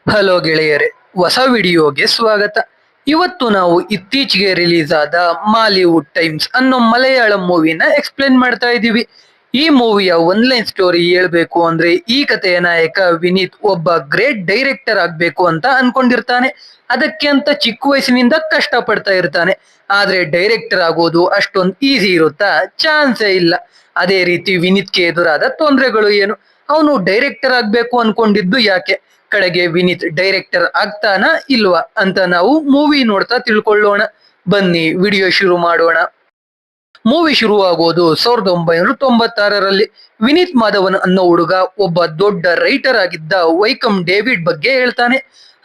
Hello ಗೆಳೆಯರೆ, ಹೊಸ ವಿಡಿಯೋಗೆ ಸ್ವಾಗತ. ಇವತ್ತು ನಾವು ಇತ್ತೀಚೆಗೆ ರಿಲೀಸ್ ಆದ ಮಾಲಿವುಡ್ ಟೈಮ್ಸ್ ಅನ್ನೋ ಮಲಯಾಳಂ ಮೂವಿನ ಎಕ್ಸ್ಪ್ಲೇನ್ ಮಾಡ್ತಾ ಇದ್ದೀವಿ. ಈ ಮೂವಿಯ ಒನ್ಲೈನ್ ಸ್ಟೋರಿ ಹೇಳ್ಬೇಕು ಅಂದ್ರೆ, ಈ ಕಥೆಯ ನಾಯಕ ವಿನೀತ್ ಒಬ್ಬ ಗ್ರೇಟ್ ಡೈರೆಕ್ಟರ್ ಆಗ್ಬೇಕು ಅಂತ ಅನ್ಕೊಂಡಿರ್ತಾನೆ. ಅದಕ್ಕೆ ಅಂತ ಚಿಕ್ಕ ವಯಸ್ಸಿನಿಂದ ಕಷ್ಟ ಪಡ್ತಾ ಇರ್ತಾನೆ. ಆದ್ರೆ ಡೈರೆಕ್ಟರ್ ಆಗೋದು ಅಷ್ಟೊಂದು ಈಸಿ ಇರುತ್ತಾ? ಚಾನ್ಸೇ ಇಲ್ಲ. ಅದೇ ರೀತಿ ವಿನೀತ್ಗೆ ಎದುರಾದ ತೊಂದರೆಗಳು ಏನು? ಅವನು ಡೈರೆಕ್ಟರ್ ಆಗ್ಬೇಕು ಅನ್ಕೊಂಡಿದ್ದು ಯಾಕೆ? ಕಡೆಗೆ ವಿನೀತ್ ಡೈರೆಕ್ಟರ್ ಆಗ್ತಾನ ಇಲ್ವಾ ಅಂತ ನಾವು ಮೂವಿ ನೋಡ್ತಾ ತಿಳ್ಕೊಳ್ಳೋಣ. ಬನ್ನಿ ವಿಡಿಯೋ ಶುರು ಮಾಡೋಣ. ಮೂವಿ ಶುರುವಾಗೋದು 1996ರಲ್ಲಿ. ವಿನೀತ್ ಮಾಧವನ್ ಅನ್ನೋ ಹುಡುಗ ಒಬ್ಬ ದೊಡ್ಡ ರೈಟರ್ ಆಗಿದ್ದ ವೈಕಮ್ ಡೇವಿಡ್ ಬಗ್ಗೆ ಹೇಳ್ತಾನೆ.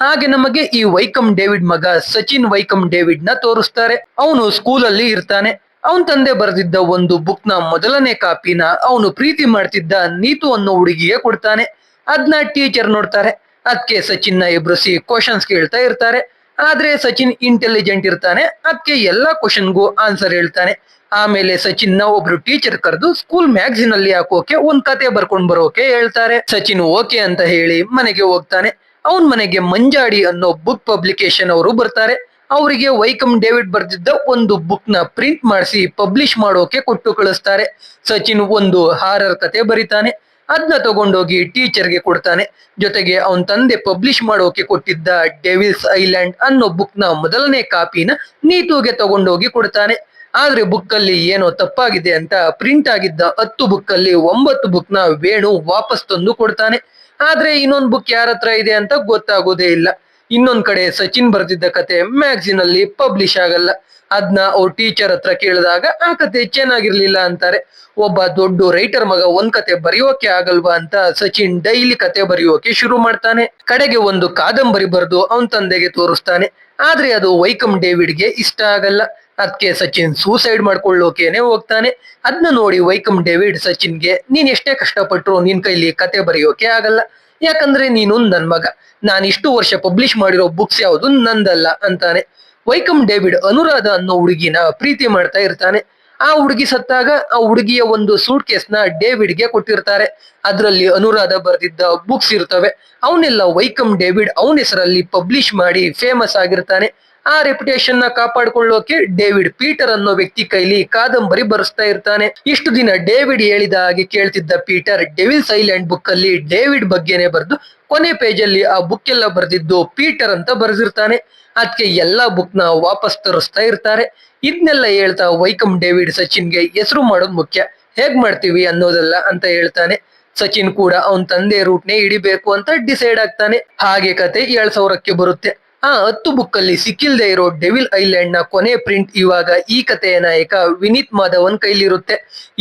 ಹಾಗೆ ನಮಗೆ ಈ ವೈಕಮ್ ಡೇವಿಡ್ ಮಗ ಸಚಿನ್ ವೈಕಮ್ ಡೇವಿಡ್ ನ ತೋರಿಸ್ತಾರೆ. ಅವನು ಸ್ಕೂಲಲ್ಲಿ ಇರ್ತಾನೆ. ಅವನ್ ತಂದೆ ಬರೆದಿದ್ದ ಒಂದು ಬುಕ್ ನ ಮೊದಲನೇ ಕಾಪಿನ ಅವನು ಪ್ರೀತಿ ಮಾಡ್ತಿದ್ದ ನೀತು ಅನ್ನೋ ಹುಡುಗಿಗೆ ಕೊಡ್ತಾನೆ. ಅದ್ನ ಟೀಚರ್ ನೋಡ್ತಾರೆ. ಅದಕ್ಕೆ ಸಚಿನ್ ನ ಎಬ್ರಿಸಿ ಕ್ವಶನ್ಸ್ ಕೇಳ್ತಾ ಇರ್ತಾರೆ. ಆದ್ರೆ ಸಚಿನ್ ಇಂಟೆಲಿಜೆಂಟ್ ಇರ್ತಾನೆ. ಅದಕ್ಕೆ ಎಲ್ಲಾ ಕ್ವಶನ್ಗೂ ಆನ್ಸರ್ ಹೇಳ್ತಾನೆ. ಆಮೇಲೆ ಸಚಿನ್ ನ ಒಬ್ರು ಟೀಚರ್ ಕರೆದು ಸ್ಕೂಲ್ ಮ್ಯಾಗಝಿನ್ ಅಲ್ಲಿ ಹಾಕೋಕೆ ಒಂದ್ ಕತೆ ಬರ್ಕೊಂಡ್ ಬರೋಕೆ ಹೇಳ್ತಾರೆ. ಸಚಿನ್ ಓಕೆ ಅಂತ ಹೇಳಿ ಮನೆಗೆ ಹೋಗ್ತಾನೆ. ಅವನ್ ಮನೆಗೆ ಮಂಜಾಡಿ ಅನ್ನೋ ಬುಕ್ ಪಬ್ಲಿಕೇಶನ್ ಅವರು ಬರ್ತಾರೆ. ಅವರಿಗೆ ವೈಕಮ್ ಡೇವಿಡ್ ಬರ್ದಿದ್ದ ಒಂದು ಬುಕ್ ನ ಪ್ರಿಂಟ್ ಮಾಡಿಸಿ ಪಬ್ಲಿಷ್ ಮಾಡೋಕೆ ಕೊಟ್ಟು ಕಳಿಸ್ತಾರೆ. ಸಚಿನ್ ಒಂದು ಹಾರರ್ ಕತೆ ಬರೀತಾನೆ. ಅದನ್ನ ತಗೊಂಡೋಗಿ ಟೀಚರ್ಗೆ ಕೊಡ್ತಾನೆ. ಜೊತೆಗೆ ಅವನ್ ತಂದೆ ಪಬ್ಲಿಷ್ ಮಾಡೋಕೆ ಕೊಟ್ಟಿದ್ದ ಡೆವಿಲ್ಸ್ ಐಲ್ಯಾಂಡ್ ಅನ್ನೋ ಬುಕ್ ನ ಮೊದಲನೇ ಕಾಪಿನ ನೀತುಗೆ ತಗೊಂಡೋಗಿ ಕೊಡ್ತಾನೆ. ಆದ್ರೆ ಬುಕ್ ಅಲ್ಲಿ ಏನೋ ತಪ್ಪಾಗಿದೆ ಅಂತ ಪ್ರಿಂಟ್ ಆಗಿದ್ದ 10 ಬುಕ್ ಅಲ್ಲಿ 9 ಬುಕ್ ನ ವೇಣು ವಾಪಸ್ ತಂದು ಕೊಡ್ತಾನೆ. ಆದ್ರೆ ಇನ್ನೊಂದ್ ಬುಕ್ ಯಾರ ಹತ್ರ ಇದೆ ಅಂತ ಗೊತ್ತಾಗೋದೇ ಇಲ್ಲ. ಇನ್ನೊಂದ್ ಕಡೆ ಸಚಿನ್ ಬರ್ದಿದ್ದ ಕತೆ ಮ್ಯಾಗಝಿನ್ ಅಲ್ಲಿ ಪಬ್ಲಿಷ್ ಆಗಲ್ಲ. ಅದ್ನ ಅವ್ರ ಟೀಚರ್ ಹತ್ರ ಕೇಳಿದಾಗ ಆ ಕತೆ ಚೆನ್ನಾಗಿರ್ಲಿಲ್ಲ ಅಂತಾರೆ. ಒಬ್ಬ ದೊಡ್ಡ ರೈಟರ್ ಮಗ ಒಂದ್ ಕತೆ ಬರೆಯೋಕೆ ಆಗಲ್ವಾ ಅಂತ ಸಚಿನ್ ಡೈಲಿ ಕತೆ ಬರೆಯೋಕೆ ಶುರು ಮಾಡ್ತಾನೆ. ಕಡೆಗೆ ಒಂದು ಕಾದಂಬರಿ ಬರೆದು ಅವನ್ ತಂದೆಗೆ ತೋರಿಸ್ತಾನೆ. ಆದ್ರೆ ಅದು ವೈಕಮ್ ಡೇವಿಡ್ಗೆ ಇಷ್ಟ ಆಗಲ್ಲ. ಅದಕ್ಕೆ ಸಚಿನ್ ಸೂಸೈಡ್ ಮಾಡ್ಕೊಳ್ಳೋಕೆನೆ ಹೋಗ್ತಾನೆ. ಅದನ್ನ ನೋಡಿ ವೈಕಮ್ ಡೇವಿಡ್ ಸಚಿನ್ಗೆ, ನೀನ್ ಎಷ್ಟೇ ಕಷ್ಟಪಟ್ರು ನಿನ್ ಕೈಲಿ ಕತೆ ಬರೆಯೋಕೆ ಆಗಲ್ಲ. ಯಾಕಂದ್ರೆ ನೀನು ನನ್ ಮಗ. ನಾನು ಇಷ್ಟು ವರ್ಷ ಪಬ್ಲಿಷ್ ಮಾಡಿರೋ ಬುಕ್ಸ್ ಯಾವುದು ನಂದಲ್ಲ ಅಂತಾನೆ. ವೈಕಮ್ ಡೇವಿಡ್ ಅನುರಾಧ ಅನ್ನೋ ಹುಡುಗಿನ ಪ್ರೀತಿ ಮಾಡ್ತಾ ಇರ್ತಾನೆ. ಆ ಹುಡುಗಿ ಸತ್ತಾಗ ಆ ಹುಡುಗಿಯ ಒಂದು ಸೂಟ್ ಕೇಸ್ ನ ಡೇವಿಡ್ಗೆ ಕೊಟ್ಟಿರ್ತಾರೆ. ಅದ್ರಲ್ಲಿ ಅನುರಾಧ ಬರ್ದಿದ್ದ ಬುಕ್ಸ್ ಇರ್ತವೆ. ಅವನ್ನೆಲ್ಲ ವೈಕಮ್ ಡೇವಿಡ್ ಅವನ ಹೆಸರಲ್ಲಿ ಪಬ್ಲಿಷ್ ಮಾಡಿ ಫೇಮಸ್ ಆಗಿರ್ತಾನೆ. ಆ ರೆಪ್ಯುಟೇಷನ್ ನ ಕಾಪಾಡ್ಕೊಳ್ಳೋಕೆ ಡೇವಿಡ್ ಪೀಟರ್ ಅನ್ನೋ ವ್ಯಕ್ತಿ ಕೈಲಿ ಕಾದಂಬರಿ ಬರೆಸ್ತಾ ಇರ್ತಾನೆ. ಇಷ್ಟು ದಿನ ಡೇವಿಡ್ ಹೇಳಿದ ಹಾಗೆ ಕೇಳ್ತಿದ್ದ ಪೀಟರ್ ಡೆವಿಲ್ಸ್ ಐಲ್ಯಾಂಡ್ ಬುಕ್ ಅಲ್ಲಿ ಡೇವಿಡ್ ಬಗ್ಗೆನೆ ಬರೆದು ಕೊನೆ ಪೇಜ್ ಅಲ್ಲಿ ಆ ಬುಕ್ ಎಲ್ಲ ಬರ್ದಿದ್ದು ಪೀಟರ್ ಅಂತ ಬರೆದಿರ್ತಾನೆ. ಅದಕ್ಕೆ ಎಲ್ಲಾ ಬುಕ್ ನ ವಾಪಸ್ ತರಿಸ್ತಾ ಇರ್ತಾರೆ. ಇದನ್ನೆಲ್ಲ ಹೇಳ್ತಾ ವೈಕಮ್ ಡೇವಿಡ್ ಸಚಿನ್ಗೆ ಹೆಸರು ಮಾಡೋದು ಮುಖ್ಯ, ಹೇಗ್ ಮಾಡ್ತೀವಿ ಅನ್ನೋದಲ್ಲ ಅಂತ ಹೇಳ್ತಾನೆ. ಸಚಿನ್ ಕೂಡ ಅವನ್ ತಂದೆ ರೂಟ್ನೇ ಹಿಡಿಬೇಕು ಅಂತ ಡಿಸೈಡ್ ಆಗ್ತಾನೆ. ಹಾಗೆ ಕತೆ 2000ಕ್ಕೆ ಬರುತ್ತೆ. ಆ 10 ಬುಕ್ ಅಲ್ಲಿ ಸಿಕ್ಕಿಲ್ದೆ ಇರೋ ಡೆವಿಲ್ ಐಲ್ಯಾಂಡ್ ನ ಕೊನೆ ಪ್ರಿಂಟ್ ಇವಾಗ ಈ ಕಥೆಯ ನಾಯಕ ವಿನೀತ್ ಮಾಧವನ್ ಕೈಲಿರುತ್ತೆ.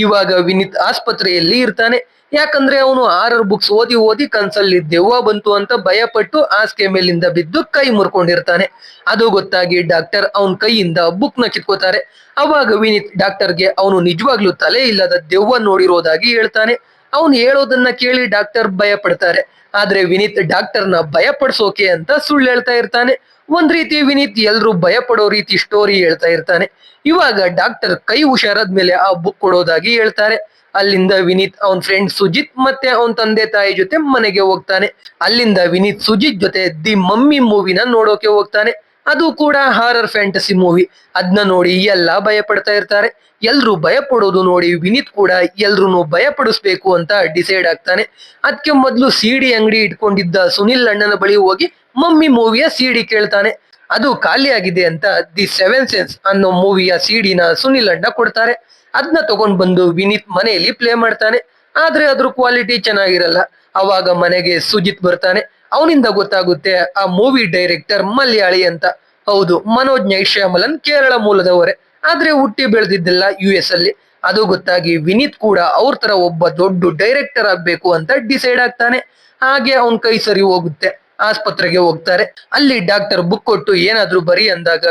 ಇವಾಗ ವಿನೀತ್ ಆಸ್ಪತ್ರೆಯಲ್ಲಿ ಇರ್ತಾನೆ. ಯಾಕಂದ್ರೆ ಅವನು 6 ಬುಕ್ಸ್ ಓದಿ ಓದಿ ಕನ್ಸಲ್ಲಿ ದೆವ್ವ ಬಂತು ಅಂತ ಭಯಪಟ್ಟು ಹಾಸಿಗೆ ಮೇಲಿಂದ ಬಿದ್ದು ಕೈ ಮುರ್ಕೊಂಡಿರ್ತಾನೆ. ಅದು ಗೊತ್ತಾಗಿ ಡಾಕ್ಟರ್ ಅವನ್ ಕೈಯಿಂದ ಬುಕ್ ನ ಕಿತ್ಕೋತಾರೆ. ಅವಾಗ ವಿನೀತ್ ಡಾಕ್ಟರ್ಗೆ ಅವನು ನಿಜವಾಗ್ಲೂ ತಲೆ ಇಲ್ಲದ ದೆವ್ವ ನೋಡಿರೋದಾಗಿ ಹೇಳ್ತಾನೆ. ಅವನು ಹೇಳೋದನ್ನ ಕೇಳಿ ಡಾಕ್ಟರ್ ಭಯ ಪಡ್ತಾರೆ. ಆದ್ರೆ ವಿನೀತ್ ಡಾಕ್ಟರ್ನ ಭಯ ಪಡಿಸೋಕೆ ಅಂತ ಸುಳ್ಳು ಹೇಳ್ತಾ ಇರ್ತಾನೆ. ಒಂದ್ ರೀತಿ ವಿನೀತ್ ಎಲ್ರು ಭಯ ಪಡೋ ರೀತಿ ಸ್ಟೋರಿ ಹೇಳ್ತಾ ಇರ್ತಾನೆ. ಇವಾಗ ಡಾಕ್ಟರ್ ಕೈ ಹುಷಾರಾದ್ಮೇಲೆ ಆ ಬುಕ್ ಕೊಡೋದಾಗಿ ಹೇಳ್ತಾರೆ. ಅಲ್ಲಿಂದ ವಿನೀತ್ ಅವನ್ ಫ್ರೆಂಡ್ ಸುಜಿತ್ ಮತ್ತೆ ಅವನ್ ತಂದೆ ತಾಯಿ ಜೊತೆ ಮನೆಗೆ ಹೋಗ್ತಾನೆ. ಅಲ್ಲಿಂದ ವಿನೀತ್ ಸುಜಿತ್ ಜೊತೆ ದಿ ಮಮ್ಮಿ ಮೂವಿನ ನೋಡೋಕೆ ಹೋಗ್ತಾನೆ. ಅದು ಕೂಡ ಹಾರರ್ ಫ್ಯಾಂಟಸಿ ಮೂವಿ. ಅದನ್ನ ನೋಡಿ ಎಲ್ಲಾ ಭಯ ಪಡ್ತಾ ಇರ್ತಾರೆ. ಎಲ್ರು ಭಯ ಪಡೋದು ನೋಡಿ ವಿನೀತ್ ಕೂಡ ಎಲ್ರು ಭಯ ಪಡಿಸ್ಬೇಕು ಅಂತ ಡಿಸೈಡ್ ಆಗ್ತಾನೆ. ಅದಕ್ಕೆ ಮೊದಲು ಸಿಡಿ ಅಂಗಡಿ ಇಟ್ಕೊಂಡಿದ್ದ ಸುನಿಲ್ ಅಣ್ಣನ ಬಳಿ ಹೋಗಿ ಮಮ್ಮಿ ಮೂವಿಯ ಸಿಡಿ ಕೇಳ್ತಾನೆ. ಅದು ಖಾಲಿ ಆಗಿದೆ ಅಂತ ದಿ ಸೆವೆನ್ ಸೆನ್ಸ್ ಅನ್ನೋ ಮೂವಿಯ ಸಿಡಿನ ಸುನಿಲ್ ಅಣ್ಣ ಕೊಡ್ತಾರೆ. ಅದನ್ನ ತಗೊಂಡ್ ಬಂದು ವಿನೀತ್ ಮನೆಯಲ್ಲಿ ಪ್ಲೇ ಮಾಡ್ತಾನೆ. ಆದ್ರೆ ಅದ್ರ ಕ್ವಾಲಿಟಿ ಚೆನ್ನಾಗಿರಲ್ಲ. ಅವಾಗ ಮನೆಗೆ ಸುಜಿತ್ ಬರ್ತಾನೆ. ಅವನಿಂದ ಗೊತ್ತಾಗುತ್ತೆ ಆ ಮೂವಿ ಡೈರೆಕ್ಟರ್ ಮಲಯಾಳಿ ಅಂತ. ಹೌದು, ಮನೋಜ್ ನೈಶ್ಯಾಮಲನ್ ಕೇರಳ ಮೂಲದವರೇ. ಆದ್ರೆ ಹುಟ್ಟಿ ಬೆಳೆದಿದ್ದೆಲ್ಲ US ಅಲ್ಲಿ. ಅದು ಗೊತ್ತಾಗಿ ವಿನೀತ್ ಕೂಡ ಅವ್ರ ತರ ಒಬ್ಬ ದೊಡ್ಡ ಡೈರೆಕ್ಟರ್ ಆಗ್ಬೇಕು ಅಂತ ಡಿಸೈಡ್ ಆಗ್ತಾನೆ. ಹಾಗೆ ಅವನ್ ಕೈ ಸರಿ ಹೋಗುತ್ತೆ. ಆಸ್ಪತ್ರೆಗೆ ಹೋಗ್ತಾರೆ. ಅಲ್ಲಿ ಡಾಕ್ಟರ್ ಬುಕ್ ಕೊಟ್ಟು ಏನಾದ್ರೂ ಬರಿ ಅಂದಾಗ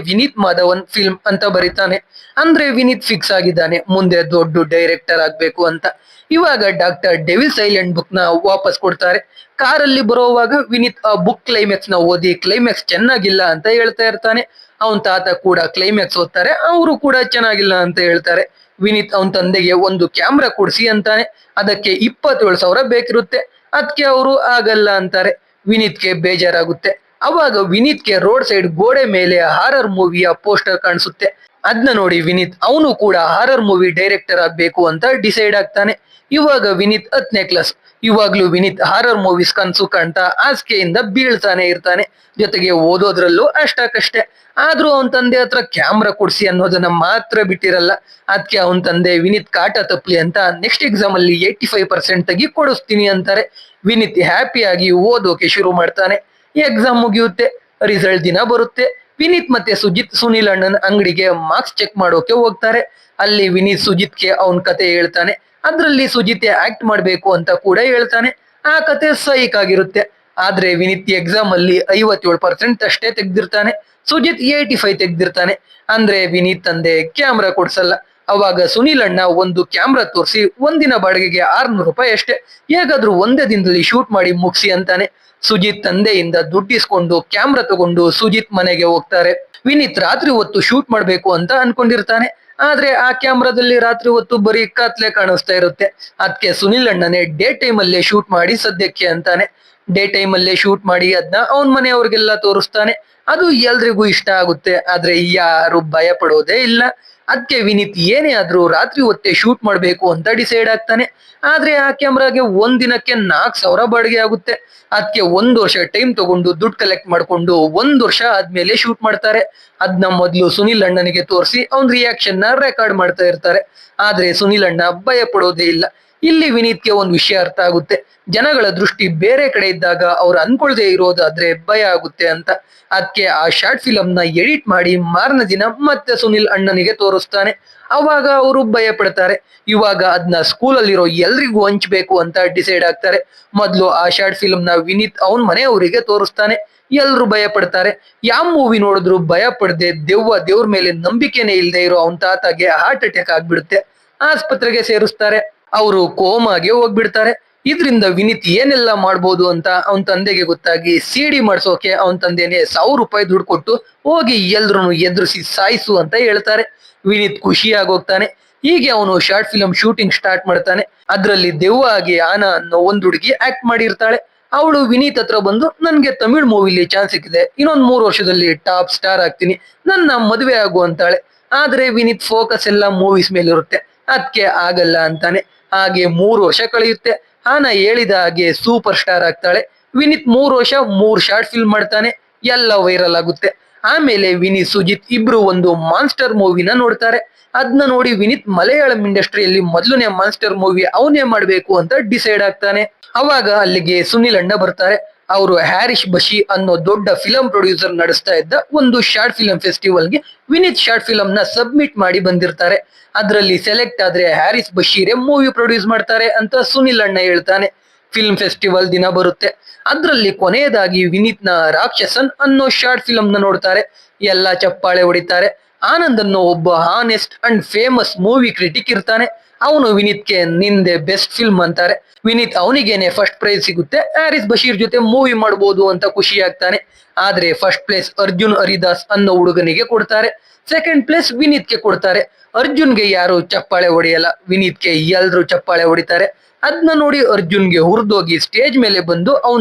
ವಿನೀತ್ ಮಾಧವನ್ ಫಿಲ್ಮ್ ಅಂತ ಬರೀತಾನೆ. ಅಂದ್ರೆ ವಿನೀತ್ ಫಿಕ್ಸ್ ಆಗಿದ್ದಾನೆ ಮುಂದೆ ದೊಡ್ಡ ಡೈರೆಕ್ಟರ್ ಆಗ್ಬೇಕು ಅಂತ. ಇವಾಗ ಡಾಕ್ಟರ್ ಡೆವಿಲ್ಸ್ ಐಲ್ಯಾಂಡ್ ಬುಕ್ ನ ವಾಪಸ್ ಕೊಡ್ತಾರೆ. ಕಾರಲ್ಲಿ ಬರೋವಾಗ ವಿನೀತ್ ಆ ಬುಕ್ ಕ್ಲೈಮ್ಯಾಕ್ಸ್ ನ ಓದಿ ಕ್ಲೈಮ್ಯಾಕ್ಸ್ ಚೆನ್ನಾಗಿಲ್ಲ ಅಂತ ಹೇಳ್ತಾ ಇರ್ತಾನೆ. ಅವನ್ ತಾತ ಕೂಡ ಕ್ಲೈಮ್ಯಾಕ್ಸ್ ಓದ್ತಾರೆ. ಅವರು ಕೂಡ ಚೆನ್ನಾಗಿಲ್ಲ ಅಂತ ಹೇಳ್ತಾರೆ. ವಿನೀತ್ ಅವನ್ ತಂದೆಗೆ ಒಂದು ಕ್ಯಾಮ್ರಾ ಕೊಡ್ಸಿ ಅಂತಾನೆ. ಅದಕ್ಕೆ 27,000 ಬೇಕಿರುತ್ತೆ. ಅದಕ್ಕೆ ಅವರು ಆಗಲ್ಲ ಅಂತಾರೆ. ವಿನೀತ್ಗೆ ಬೇಜಾರಾಗುತ್ತೆ. ಅವಾಗ ವಿನೀತ್ಗೆ ರೋಡ್ ಸೈಡ್ ಗೋಡೆ ಮೇಲೆ ಹಾರರ್ ಮೂವಿಯ ಪೋಸ್ಟರ್ ಕಾಣಿಸುತ್ತೆ. ಅದನ್ನ ನೋಡಿ ವಿನೀತ್ ಅವನು ಕೂಡ ಹಾರರ್ ಮೂವಿ ಡೈರೆಕ್ಟರ್ ಆಗ್ಬೇಕು ಅಂತ ಡಿಸೈಡ್ ಆಗ್ತಾನೆ. ಇವಾಗ ವಿನೀತ್ 10ನೇ ಕ್ಲಾಸ್. ಇವಾಗ್ಲೂ ವಿನೀತ್ ಹಾರರ್ ಮೂವೀಸ್ ಕನ್ಸು ಕಾಣ್ತಾ ಹಾಸಿಗೆಯಿಂದ ಬೀಳ್ತಾನೆ ಇರ್ತಾನೆ. ಜೊತೆಗೆ ಓದೋದ್ರಲ್ಲೂ ಅಷ್ಟಕ್ಕಷ್ಟೇ. ಆದ್ರೂ ಅವನ್ ತಂದೆ ಹತ್ರ ಕ್ಯಾಮ್ರಾ ಕೊಡ್ಸಿ ಅನ್ನೋದನ್ನ ಮಾತ್ರ ಬಿಟ್ಟಿರಲ್ಲ. ಅದಕ್ಕೆ ಅವನ್ ತಂದೆ ವಿನೀತ್ ಕಾಟ ತಪ್ಪಲಿ ಅಂತ ನೆಕ್ಸ್ಟ್ ಎಕ್ಸಾಮ್ ಅಲ್ಲಿ 85% ತೆಗಿ ಕೊಡಿಸ್ತೀನಿ ಅಂತಾರೆ. ವಿನೀತ್ ಹ್ಯಾಪಿಯಾಗಿ ಓದೋಕೆ ಶುರು ಮಾಡ್ತಾನೆ. ಎಕ್ಸಾಮ್ ಮುಗಿಯುತ್ತೆ. ರಿಸಲ್ಟ್ ದಿನ ಬರುತ್ತೆ. ವಿನೀತ್ ಮತ್ತೆ ಸುಜಿತ್ ಸುನಿಲ್ ಅಣ್ಣನ್ ಅಂಗಡಿಗೆ ಮಾರ್ಕ್ಸ್ ಚೆಕ್ ಮಾಡೋಕೆ ಹೋಗ್ತಾರೆ. ಅಲ್ಲಿ ವಿನೀತ್ ಸುಜಿತ್ಗೆ ಅವನ್ ಕತೆ ಹೇಳ್ತಾನೆ. ಅದ್ರಲ್ಲಿ ಸುಜಿತ್ ಆಕ್ಟ್ ಮಾಡ್ಬೇಕು ಅಂತ ಕೂಡ ಹೇಳ್ತಾನೆ. ಆ ಕತೆ ಸೈಕ್ ಆಗಿರುತ್ತೆ. ಆದ್ರೆ ವಿನೀತ್ ಎಕ್ಸಾಮ್ ಅಲ್ಲಿ 57% ಅಷ್ಟೇ ತೆಗ್ದಿರ್ತಾನೆ. ಸುಜಿತ್ 85 ತೆಗ್ದಿರ್ತಾನೆ. ಅಂದ್ರೆ ವಿನೀತ್ ತಂದೆ ಕ್ಯಾಮ್ರಾ ಕೊಡ್ಸಲ್ಲ. ಅವಾಗ ಸುನಿಲ್ ಅಣ್ಣ ಒಂದು ಕ್ಯಾಮ್ರಾ ತೋರಿಸಿ ಒಂದಿನ ಬಾಡಿಗೆಗೆ 600 ರೂಪಾಯಿ ಅಷ್ಟೇ, ಹೇಗಾದ್ರೂ ಒಂದೇ ದಿನದಲ್ಲಿ ಶೂಟ್ ಮಾಡಿ ಮುಗಿಸಿ ಅಂತಾನೆ. ಸುಜಿತ್ ತಂದೆಯಿಂದ ದುಡ್ಡಿಸ್ಕೊಂಡು ಕ್ಯಾಮ್ರಾ ತಗೊಂಡು ಸುಜಿತ್ ಮನೆಗೆ ಹೋಗ್ತಾರೆ. ವಿನೀತ್ ರಾತ್ರಿ ಹೊತ್ತು ಶೂಟ್ ಮಾಡ್ಬೇಕು ಅಂತ ಅನ್ಕೊಂಡಿರ್ತಾನೆ. ಆದ್ರೆ ಆ ಕ್ಯಾಮ್ರಾದಲ್ಲಿ ರಾತ್ರಿ ಹೊತ್ತು ಬರೀ ಕತ್ಲೆ ಕಾಣಿಸ್ತಾ ಇರುತ್ತೆ. ಅದಕ್ಕೆ ಸುನಿಲ್ ಅಣ್ಣನೇ ಡೇ ಟೈಮ್ ಅಲ್ಲೇ ಶೂಟ್ ಮಾಡಿ ಸದ್ಯಕ್ಕೆ ಅಂತಾನೆ. ಡೇ ಟೈಮ್ ಅಲ್ಲೇ ಶೂಟ್ ಮಾಡಿ ಅದನ್ನ ಅವನ್ ಮನೆಯವ್ರಿಗೆಲ್ಲ ತೋರಿಸ್ತಾನೆ. ಅದು ಎಲ್ರಿಗೂ ಇಷ್ಟ ಆಗುತ್ತೆ. ಆದ್ರೆ ಯಾರು ಭಯ ಪಡೋದೇ ಇಲ್ಲ. ಅದಕ್ಕೆ ವಿನೀತ್ ಏನೇ ಆದ್ರೂ ರಾತ್ರಿ ಹೊತ್ತೇ ಶೂಟ್ ಮಾಡ್ಬೇಕು ಅಂತ ಡಿಸೈಡ್ ಆಗ್ತಾನೆ. ಆದ್ರೆ ಆ ಕ್ಯಾಮ್ರಾಗೆ ಒಂದಿನಕ್ಕೆ 4,000 ಬಾಡಿಗೆ ಆಗುತ್ತೆ. ಅದಕ್ಕೆ 1 ವರ್ಷ ಟೈಮ್ ತಗೊಂಡು ದುಡ್ಡು ಕಲೆಕ್ಟ್ ಮಾಡ್ಕೊಂಡು 1 ವರ್ಷ ಆದ್ಮೇಲೆ ಶೂಟ್ ಮಾಡ್ತಾರೆ. ಅದನ್ನ ಮೊದ್ಲು ಸುನಿಲ್ ಅಣ್ಣನಿಗೆ ತೋರಿಸಿ ಅವ್ನ್ ರಿಯಾಕ್ಷನ್ ನ ರೆಕಾರ್ಡ್ ಮಾಡ್ತಾ ಇರ್ತಾರೆ. ಆದ್ರೆ ಸುನಿಲ್ ಅಣ್ಣ ಭಯ ಪಡೋದೇ ಇಲ್ಲ. ಇಲ್ಲಿ ವಿನೀತ್ಗೆ ಒಂದ್ ವಿಷಯ ಅರ್ಥ ಆಗುತ್ತೆ. ಜನಗಳ ದೃಷ್ಟಿ ಬೇರೆ ಕಡೆ ಇದ್ದಾಗ ಅವ್ರು ಅನ್ಕೊಳ್ದೆ ಇರೋದಾದ್ರೆ ಭಯ ಆಗುತ್ತೆ ಅಂತ. ಅದಕ್ಕೆ ಆ ಶಾರ್ಟ್ ಫಿಲಮ್ ನ ಎಡಿಟ್ ಮಾಡಿ ಮಾರನೇ ದಿನ ಮತ್ತೆ ಸುನಿಲ್ ಅಣ್ಣನಿಗೆ ತೋರಿಸ್ತಾನೆ. ಅವಾಗ ಅವರು ಭಯ ಪಡ್ತಾರೆ. ಇವಾಗ ಅದನ್ನ ಸ್ಕೂಲಲ್ಲಿರೋ ಎಲ್ರಿಗೂ ಹಂಚ್ಬೇಕು ಅಂತ ಡಿಸೈಡ್ ಆಗ್ತಾರೆ. ಮೊದ್ಲು ಆ ಶಾರ್ಟ್ ಫಿಲಮ್ ನ ವಿನೀತ್ ಅವನ್ ಮನೆಯವರಿಗೆ ತೋರಿಸ್ತಾನೆ. ಎಲ್ರು ಭಯ ಪಡ್ತಾರೆ. ಯಾವ ಮೂವಿ ನೋಡಿದ್ರು ಭಯ ಪಡದೆ ದೇವ್ರ ಮೇಲೆ ನಂಬಿಕೆನೆ ಇಲ್ಲದೆ ಇರೋ ಅವನ್ ತಾತಗೆ ಹಾರ್ಟ್ ಅಟ್ಯಾಕ್ ಆಗ್ಬಿಡುತ್ತೆ. ಆಸ್ಪತ್ರೆಗೆ ಸೇರಿಸ್ತಾರೆ. ಅವರು ಕೋಮಾಗೆ ಹೋಗ್ಬಿಡ್ತಾರೆ. ಇದ್ರಿಂದ ವಿನೀತ್ ಏನೆಲ್ಲ ಮಾಡ್ಬೋದು ಅಂತ ಅವನ್ ತಂದೆಗೆ ಗೊತ್ತಾಗಿ ಸಿಡಿ ಮಾಡ್ಸೋಕೆ ಅವನ್ ತಂದೆನೆ 1,000 ರೂಪಾಯಿ ದುಡ್ಡು ಕೊಟ್ಟು ಹೋಗಿ ಎಲ್ರು ಎದುರಿಸಿ ಸಾಯಿಸು ಅಂತ ಹೇಳ್ತಾರೆ. ವಿನೀತ್ ಖುಷಿಯಾಗಿ ಹೋಗ್ತಾನೆ. ಹೀಗೆ ಅವನು ಶಾರ್ಟ್ ಫಿಲಂ ಶೂಟಿಂಗ್ ಸ್ಟಾರ್ಟ್ ಮಾಡ್ತಾನೆ. ಅದ್ರಲ್ಲಿ ದೆವ್ವ ಆಗಿ ಆನಾ ಅನ್ನೋ ಒಂದ್ ಹುಡುಗಿ ಆಕ್ಟ್ ಮಾಡಿರ್ತಾಳೆ. ಅವಳು ವಿನೀತ್ ಹತ್ರ ಬಂದು ನನ್ಗೆ ತಮಿಳ್ ಮೂವಿಲಿ ಚಾನ್ಸ್ ಸಿಕ್ಕಿದೆ, ಇನ್ನೊಂದ್ 3 ವರ್ಷದಲ್ಲಿ ಟಾಪ್ ಸ್ಟಾರ್ ಆಗ್ತೀನಿ, ನನ್ನ ಮದುವೆ ಆಗು ಅಂತಾಳೆ. ಆದ್ರೆ ವಿನೀತ್ ಫೋಕಸ್ ಎಲ್ಲ ಮೂವೀಸ್ ಮೇಲೆ ಇರುತ್ತೆ. ಅದಕ್ಕೆ ಆಗಲ್ಲ ಅಂತಾನೆ. ಹಾಗೆ 3 ವರ್ಷ ಕಳೆಯುತ್ತೆ. ಆನಾ ಹೇಳಿದ ಹಾಗೆ ಸೂಪರ್ ಸ್ಟಾರ್ ಆಗ್ತಾಳೆ. ವಿನೀತ್ 3 ವರ್ಷ 3 ಶಾರ್ಟ್ ಫಿಲ್ಮ್ ಮಾಡ್ತಾನೆ. ಎಲ್ಲ ವೈರಲ್ ಆಗುತ್ತೆ. ಆಮೇಲೆ ವಿನೀತ್ ಸುಜಿತ್ ಇಬ್ರು ಒಂದು ಮಾನ್ಸ್ಟರ್ ಮೂವಿನ ನೋಡ್ತಾರೆ. ಅದನ್ನ ನೋಡಿ ವಿನೀತ್ ಮಲಯಾಳಂ ಇಂಡಸ್ಟ್ರಿಯಲ್ಲಿ ಮೊದಲನೇ ಮಾನ್ಸ್ಟರ್ ಮೂವಿ ಅವನೇ ಮಾಡ್ಬೇಕು ಅಂತ ಡಿಸೈಡ್ ಆಗ್ತಾನೆ. ಅವಾಗ ಅಲ್ಲಿಗೆ ಸುನಿಲ್ ಅಣ್ಣ ಬರ್ತಾರೆ. ಅವರು ಹ್ಯಾರಿಶ್ ಬಶಿ ಅನ್ನೋ ದೊಡ್ಡ ಫಿಲಂ ಪ್ರೊಡ್ಯೂಸರ್ ನಡೆಸ್ತಾ ಇದ್ದ ಒಂದು ಶಾರ್ಟ್ ಫಿಲಂ ಫೆಸ್ಟಿವಲ್ಗೆ ವಿನೀತ್ ಶಾರ್ಟ್ ಫಿಲಂ ನ ಸಬ್ಮಿಟ್ ಮಾಡಿ ಬಂದಿರ್ತಾರೆ. ಅದರಲ್ಲಿ ಸೆಲೆಕ್ಟ್ ಆದ್ರೆ ಹ್ಯಾರಿಸ್ ಬಶೀರೇ ಮೂವಿ ಪ್ರೊಡ್ಯೂಸ್ ಮಾಡ್ತಾರೆ ಅಂತ ಸುನಿಲ್ ಅಣ್ಣ ಹೇಳ್ತಾನೆ. ಫಿಲ್ಮ್ ಫೆಸ್ಟಿವಲ್ ದಿನ ಬರುತ್ತೆ. ಅದ್ರಲ್ಲಿ ಕೊನೆಯದಾಗಿ ವಿನೀತ್ ನ ರಾಕ್ಷಸನ್ ಅನ್ನೋ ಶಾರ್ಟ್ ಫಿಲಂ ನ ನೋಡ್ತಾರೆ. ಎಲ್ಲ ಚಪ್ಪಾಳೆ ಹೊಡಿತಾರೆ. ಆನಂದ್ ಅನ್ನೋ ಒಬ್ಬ honest and famous movie critic ಇರ್ತಾನೆ. ಅವನು ವಿನೀತ್ಗೆ ನಿಂದೆ ಬೆಸ್ಟ್ ಫಿಲ್ಮ್ ಅಂತಾರೆ. ವಿನೀತ್ ಅವನಿಗೇನೆ ಫಸ್ಟ್ ಪ್ರೈಸ್ ಸಿಗುತ್ತೆ. ಹ್ಯಾರಿಸ್ ಬಶೀರ್ ಜೊತೆ ಮೂವಿ ಮಾಡಬಹುದು ಅಂತ ಖುಷಿ ಆಗ್ತಾನೆ. ಆದ್ರೆ ಫಸ್ಟ್ ಪ್ಲೇಸ್ ಅರ್ಜುನ್ ಹರಿದಾಸ್ ಅನ್ನೋ ಹುಡುಗನಿಗೆ ಕೊಡ್ತಾರೆ. ಸೆಕೆಂಡ್ ಪ್ಲೇಸ್ ವಿನೀತ್ಗೆ ಕೊಡ್ತಾರೆ. ಅರ್ಜುನ್ಗೆ ಯಾರು ಚಪ್ಪಾಳೆ ಹೊಡೆಯಲ್ಲ. ವಿನೀತ್ಗೆ ಎಲ್ರು ಚಪ್ಪಾಳೆ ಹೊಡಿತಾರೆ. ಅದನ್ನ ನೋಡಿ ಅರ್ಜುನ್ಗೆ ಹುರಿದೋಗಿ ಸ್ಟೇಜ್ ಮೇಲೆ ಬಂದು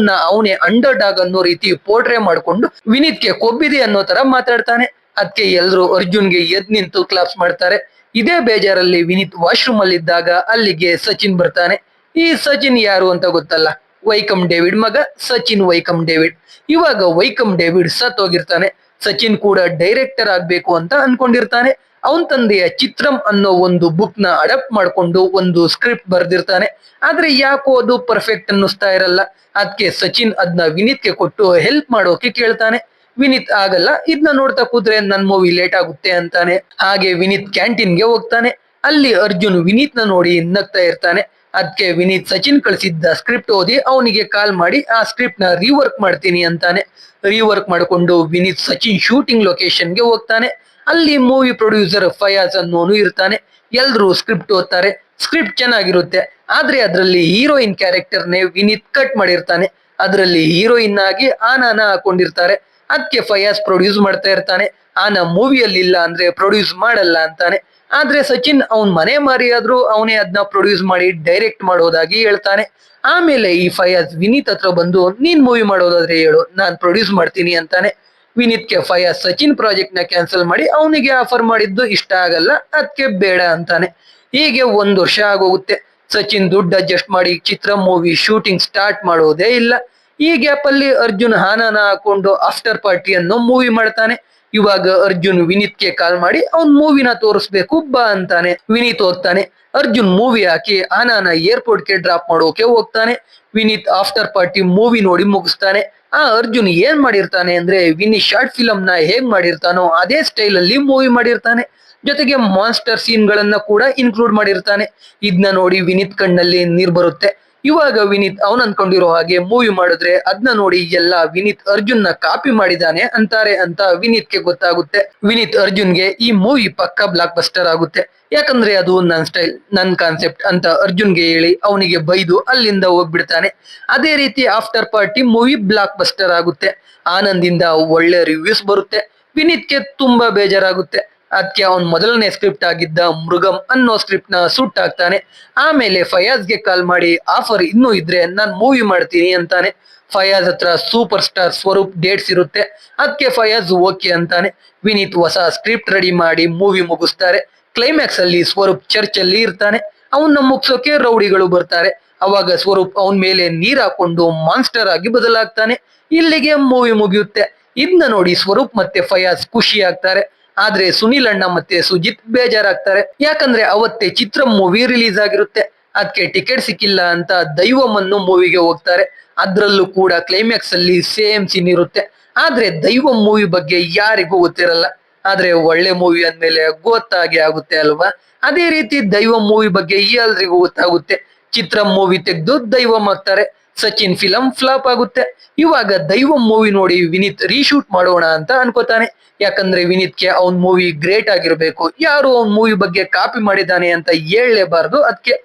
ಅವನೇ ಅಂಡರ್ ಡಾಗ್ ಅನ್ನೋ ರೀತಿ ಪೋರ್ಟ್ರೇ ಮಾಡ್ಕೊಂಡು ವಿನೀತ್ಗೆ ಕೊಬ್ಬಿದೆ ಅನ್ನೋ ತರ ಮಾತಾಡ್ತಾನೆ. ಅದಕ್ಕೆ ಎಲ್ರು ಅರ್ಜುನ್ಗೆ ಎದ್ ನಿಂತು ಕ್ಲಾಪ್ಸ್ ಮಾಡ್ತಾರೆ. ಇದೇ ಬೇಜಾರಲ್ಲಿ ವಿನೀತ್ ವಾಶ್ರೂಮ್ ಅಲ್ಲಿ ಇದ್ದಾಗ ಅಲ್ಲಿಗೆ ಸಚಿನ್ ಬರ್ತಾನೆ. ಈ ಸಚಿನ್ ಯಾರು ಅಂತ ಗೊತ್ತಲ್ಲ, ವೈಕಮ್ ಡೇವಿಡ್ ಮಗ ಸಚಿನ್ ವೈಕಮ್ ಡೇವಿಡ್. ಇವಾಗ ವೈಕಮ್ ಡೇವಿಡ್ ಸತ್ ಹೋಗಿರ್ತಾನೆ. ಸಚಿನ್ ಕೂಡ ಡೈರೆಕ್ಟರ್ ಆಗ್ಬೇಕು ಅಂತ ಅನ್ಕೊಂಡಿರ್ತಾನೆ. ಅವನ್ ತಂದೆಯ ಚಿತ್ರಂ ಅನ್ನೋ ಒಂದು ಬುಕ್ ನ ಅಡಾಪ್ಟ್ ಮಾಡ್ಕೊಂಡು ಒಂದು ಸ್ಕ್ರಿಪ್ಟ್ ಬರ್ದಿರ್ತಾನೆ. ಆದ್ರೆ ಯಾಕೋ ಅದು ಪರ್ಫೆಕ್ಟ್ ಅನ್ನಿಸ್ತಾ ಇರಲ್ಲ. ಅದಕ್ಕೆ ಸಚಿನ್ ಅದನ್ನ ವಿನೀತ್ಗೆ ಕೊಟ್ಟು ಹೆಲ್ಪ್ ಮಾಡೋಕೆ ಕೇಳ್ತಾನೆ. ವಿನೀತ್ ಆಗಲ್ಲ, ಇದನ್ನ ನೋಡ್ತಾ ಕೂತ್ರೆ ನನ್ ಮೂವಿ ಲೇಟ್ ಆಗುತ್ತೆ ಅಂತಾನೆ. ಹಾಗೆ ವಿನೀತ್ ಕ್ಯಾಂಟೀನ್ಗೆ ಹೋಗ್ತಾನೆ. ಅಲ್ಲಿ ಅರ್ಜುನ್ ವಿನೀತ್ ನ ನೋಡಿ ನಗ್ತಾ ಇರ್ತಾನೆ. ಅದಕ್ಕೆ ವಿನೀತ್ ಸಚಿನ್ ಕಳಿಸಿದ್ದ ಸ್ಕ್ರಿಪ್ಟ್ ಓದಿ ಅವನಿಗೆ ಕಾಲ್ ಮಾಡಿ ಆ ಸ್ಕ್ರಿಪ್ಟ್ ನ ರೀವರ್ಕ್ ಮಾಡ್ತೀನಿ ಅಂತಾನೆ. ರೀವರ್ಕ್ ಮಾಡ್ಕೊಂಡು ವಿನೀತ್ ಸಚಿನ್ ಶೂಟಿಂಗ್ ಲೊಕೇಶನ್ಗೆ ಹೋಗ್ತಾನೆ. ಅಲ್ಲಿ ಮೂವಿ ಪ್ರೊಡ್ಯೂಸರ್ ಫಯಾಜ್ ಅನ್ನೋನು ಇರ್ತಾನೆ. ಎಲ್ರು ಸ್ಕ್ರಿಪ್ಟ್ ಓದ್ತಾರೆ. ಸ್ಕ್ರಿಪ್ಟ್ ಚೆನ್ನಾಗಿರುತ್ತೆ. ಆದ್ರೆ ಅದರಲ್ಲಿ ಹೀರೋಯಿನ್ ಕ್ಯಾರೆಕ್ಟರ್ನೇ ವಿನೀತ್ ಕಟ್ ಮಾಡಿರ್ತಾನೆ. ಅದರಲ್ಲಿ ಹೀರೋಯಿನ್ ಆಗಿ ಆನಾನ ಹಾಕೊಂಡಿರ್ತಾರೆ. ಅದಕ್ಕೆ ಫಯಾಜ್ ಪ್ರೊಡ್ಯೂಸ್ ಮಾಡ್ತಾ ಇರ್ತಾನೆ. ಆನಾ ಮೂವಿಯಲ್ಲಿ ಇಲ್ಲ ಅಂದ್ರೆ ಪ್ರೊಡ್ಯೂಸ್ ಮಾಡಲ್ಲ ಅಂತಾನೆ. ಆದ್ರೆ ಸಚಿನ್ ಅವನ್ ಮನೆ ಮಾರಿ ಆದ್ರೂ ಅವನೇ ಅದನ್ನ ಪ್ರೊಡ್ಯೂಸ್ ಮಾಡಿ ಡೈರೆಕ್ಟ್ ಮಾಡೋದಾಗಿ ಹೇಳ್ತಾನೆ. ಆಮೇಲೆ ಈ ಫಯಾಜ್ ವಿನೀತ್ ಹತ್ರ ಬಂದು ನೀನ್ ಮೂವಿ ಮಾಡೋದಾದ್ರೆ ಹೇಳು, ನಾನ್ ಪ್ರೊಡ್ಯೂಸ್ ಮಾಡ್ತೀನಿ ಅಂತಾನೆ. ವಿನೀತ್ಗೆ ಫಯಾಜ್ ಸಚಿನ್ ಪ್ರಾಜೆಕ್ಟ್ ನ ಕ್ಯಾನ್ಸಲ್ ಮಾಡಿ ಅವನಿಗೆ ಆಫರ್ ಮಾಡಿದ್ದು ಇಷ್ಟ ಆಗಲ್ಲ, ಅದಕ್ಕೆ ಬೇಡ ಅಂತಾನೆ. ಹೀಗೆ 1 ವರ್ಷ ಆಗೋಗುತ್ತೆ. ಸಚಿನ್ ದುಡ್ಡು ಅಡ್ಜಸ್ಟ್ ಮಾಡಿ ಚಿತ್ರ ಮೂವಿ ಶೂಟಿಂಗ್ ಸ್ಟಾರ್ಟ್ ಮಾಡೋದೇ ಇಲ್ಲ. ಈ ಗ್ಯಾಪ್ ಅಲ್ಲಿ ಅರ್ಜುನ್ ಹಾನಾನ ಹಾಕೊಂಡು ಆಫ್ಟರ್ ಪಾರ್ಟಿ ಅನ್ನೋ ಮೂವಿ ಮಾಡ್ತಾನೆ. ಇವಾಗ ಅರ್ಜುನ್ ವಿನೀತ್ಗೆ ಕಾಲ್ ಮಾಡಿ ಅವ್ನ್ ಮೂವಿನ ತೋರಿಸ್ಬೇಕು ಬಾ ಅಂತಾನೆ. ವಿನೀತ್ ಹೋಗ್ತಾನೆ. ಅರ್ಜುನ್ ಮೂವಿ ಹಾಕಿ ಹಾನಾನ ಏರ್ಪೋರ್ಟ್ ಗೆ ಡ್ರಾಪ್ ಮಾಡೋಕೆ ಹೋಗ್ತಾನೆ. ವಿನೀತ್ ಆಫ್ಟರ್ ಪಾರ್ಟಿ ಮೂವಿ ನೋಡಿ ಮುಗಿಸ್ತಾನೆ. ಅರ್ಜುನ್ ಏನ್ ಮಾಡಿರ್ತಾನೆ ಅಂದ್ರೆ ವಿನೀತ್ ಶಾರ್ಟ್ ಫಿಲಂ ನ ಹೇಗ್ ಮಾಡಿರ್ತಾನೋ ಅದೇ ಸ್ಟೈಲ್ ಅಲ್ಲಿ ಮೂವಿ ಮಾಡಿರ್ತಾನೆ. ಜೊತೆಗೆ ಮಾನ್ಸ್ಟರ್ ಸೀನ್ ಗಳನ್ನ ಕೂಡ ಇನ್ಕ್ಲೂಡ್ ಮಾಡಿರ್ತಾನೆ. ಇದನ್ನ ನೋಡಿ ವಿನೀತ್ ಕಣ್ಣಲ್ಲಿ ನೀರ್ ಬರುತ್ತೆ. ಇವಾಗ ವಿನೀತ್ ಅವನ್ ಅನ್ಕೊಂಡಿರೋ ಹಾಗೆ ಮೂವಿ ಮಾಡಿದ್ರೆ ಅದನ್ನ ನೋಡಿ ಎಲ್ಲ ವಿನೀತ್ ಅರ್ಜುನ್ ನ ಕಾಪಿ ಮಾಡಿದಾನೆ ಅಂತಾರೆ ಅಂತ ವಿನೀತ್ಗೆ ಗೊತ್ತಾಗುತ್ತೆ. ವಿನೀತ್ ಅರ್ಜುನ್ಗೆ ಈ ಮೂವಿ ಪಕ್ಕಾ ಬ್ಲಾಕ್ ಬಸ್ಟರ್ ಆಗುತ್ತೆ, ಯಾಕಂದ್ರೆ ಅದು ನನ್ ಸ್ಟೈಲ್, ನನ್ ಕಾನ್ಸೆಪ್ಟ್ ಅಂತ ಅರ್ಜುನ್ಗೆ ಹೇಳಿ ಅವನಿಗೆ ಬೈದು ಅಲ್ಲಿಂದ ಹೋಗ್ಬಿಡ್ತಾನೆ. ಅದೇ ರೀತಿ after party movie blockbuster ಆಗುತ್ತೆ. ಆನಂದಿಂದ ಒಳ್ಳೆ ರಿವ್ಯೂಸ್ ಬರುತ್ತೆ. ವಿನೀತ್ಗೆ ತುಂಬಾ ಬೇಜಾರಾಗುತ್ತೆ. ಅದಕ್ಕೆ ಅವನ್ ಮೊದಲನೇ ಸ್ಕ್ರಿಪ್ಟ್ ಆಗಿದ್ದ ಮೃಗಂ ಅನ್ನೋ ಸ್ಕ್ರಿಪ್ಟ್ ನ ಸುಟ್ ಹಾಕ್ತಾನೆ. ಆಮೇಲೆ ಫಯಾಜ್ಗೆ ಕಾಲ್ ಮಾಡಿ ಆಫರ್ ಇನ್ನೂ ಇದ್ರೆ ನಾನ್ ಮೂವಿ ಮಾಡ್ತೀನಿ ಅಂತಾನೆ. ಫಯಾಜ್ ಹತ್ರ ಸೂಪರ್ ಸ್ಟಾರ್ ಸ್ವರೂಪ್ ಡೇಟ್ಸ್ ಇರುತ್ತೆ. ಅದಕ್ಕೆ ಫಯಾಜ್ ಓಕೆ ಅಂತಾನೆ. ವಿನೀತ್ ಹೊಸ ಸ್ಕ್ರಿಪ್ಟ್ ರೆಡಿ ಮಾಡಿ ಮೂವಿ ಮುಗಿಸ್ತಾರೆ. ಕ್ಲೈಮ್ಯಾಕ್ಸ್ ಅಲ್ಲಿ ಸ್ವರೂಪ್ ಚರ್ಚ್ ಅಲ್ಲಿ ಇರ್ತಾನೆ. ಅವನ್ನ ಮುಗ್ಸೋಕೆ ರೌಡಿಗಳು ಬರ್ತಾರೆ. ಅವಾಗ ಸ್ವರೂಪ್ ಅವನ್ ಮೇಲೆ ನೀರ್ ಹಾಕೊಂಡು ಮಾನ್ಸ್ಟರ್ ಆಗಿ ಬದಲಾಗ್ತಾನೆ. ಇಲ್ಲಿಗೆ ಮೂವಿ ಮುಗಿಯುತ್ತೆ. ಇದನ್ನ ನೋಡಿ ಸ್ವರೂಪ್ ಮತ್ತೆ ಫಯಾಜ್ ಖುಷಿ ಆಗ್ತಾರೆ. ಆದ್ರೆ ಸುನಿಲ್ ಅಣ್ಣ ಮತ್ತೆ ಸುಜಿತ್ ಬೇಜಾರಾಗ್ತಾರೆ. ಯಾಕಂದ್ರೆ ಅವತ್ತೇ ಚಿತ್ರ ಮೂವಿ ರಿಲೀಸ್ ಆಗಿರುತ್ತೆ. ಅದಕ್ಕೆ ಟಿಕೆಟ್ ಸಿಕ್ಕಿಲ್ಲ ಅಂತ ದೈವಂ ಅನ್ನೋ ಮೂವಿಗೆ ಹೋಗ್ತಾರೆ. ಅದ್ರಲ್ಲೂ ಕೂಡ ಕ್ಲೈಮ್ಯಾಕ್ಸ್ ಅಲ್ಲಿ ಸೇಮ್ ಸೀನ್ ಇರುತ್ತೆ. ಆದ್ರೆ ದೈವಂ ಮೂವಿ ಬಗ್ಗೆ ಯಾರಿಗೂ ಗೊತ್ತಿರಲ್ಲ. ಆದ್ರೆ ಒಳ್ಳೆ ಮೂವಿ ಅಂದ್ಮೇಲೆ ಗೊತ್ತಾಗೆ ಆಗುತ್ತೆ ಅಲ್ವಾ. ಅದೇ ರೀತಿ ದೈವಂ ಮೂವಿ ಬಗ್ಗೆ ಎಲ್ರಿಗೂ ಗೊತ್ತಾಗುತ್ತೆ. ಚಿತ್ರ ಮೂವಿ ತೆಗೆದು ದೈವಂ ಹಾಕ್ತಾರೆ. ಸಚಿನ್ ಫಿಲಂ ಫ್ಲಾಪ್ ಆಗುತ್ತೆ. ಇವಾಗ ದೈವಂ ಮೂವಿ ನೋಡಿ ವಿನೀತ್ ರೀಶೂಟ್ ಮಾಡೋಣ ಅಂತ ಅನ್ಕೋತಾನೆ. ಯಾಕಂದ್ರೆ ವಿನೀತ್ಗೆ ಅವ್ನ್ ಮೂವಿ ಗ್ರೇಟ್ ಆಗಿರ್ಬೇಕು, ಯಾರು ಅವ್ನ್ ಮೂವಿ ಬಗ್ಗೆ ಕಾಪಿ ಮಾಡಿದಾನೆ ಅಂತ ಹೇಳಲೇಬಾರ್ದು ಅದಕ್ಕೆ.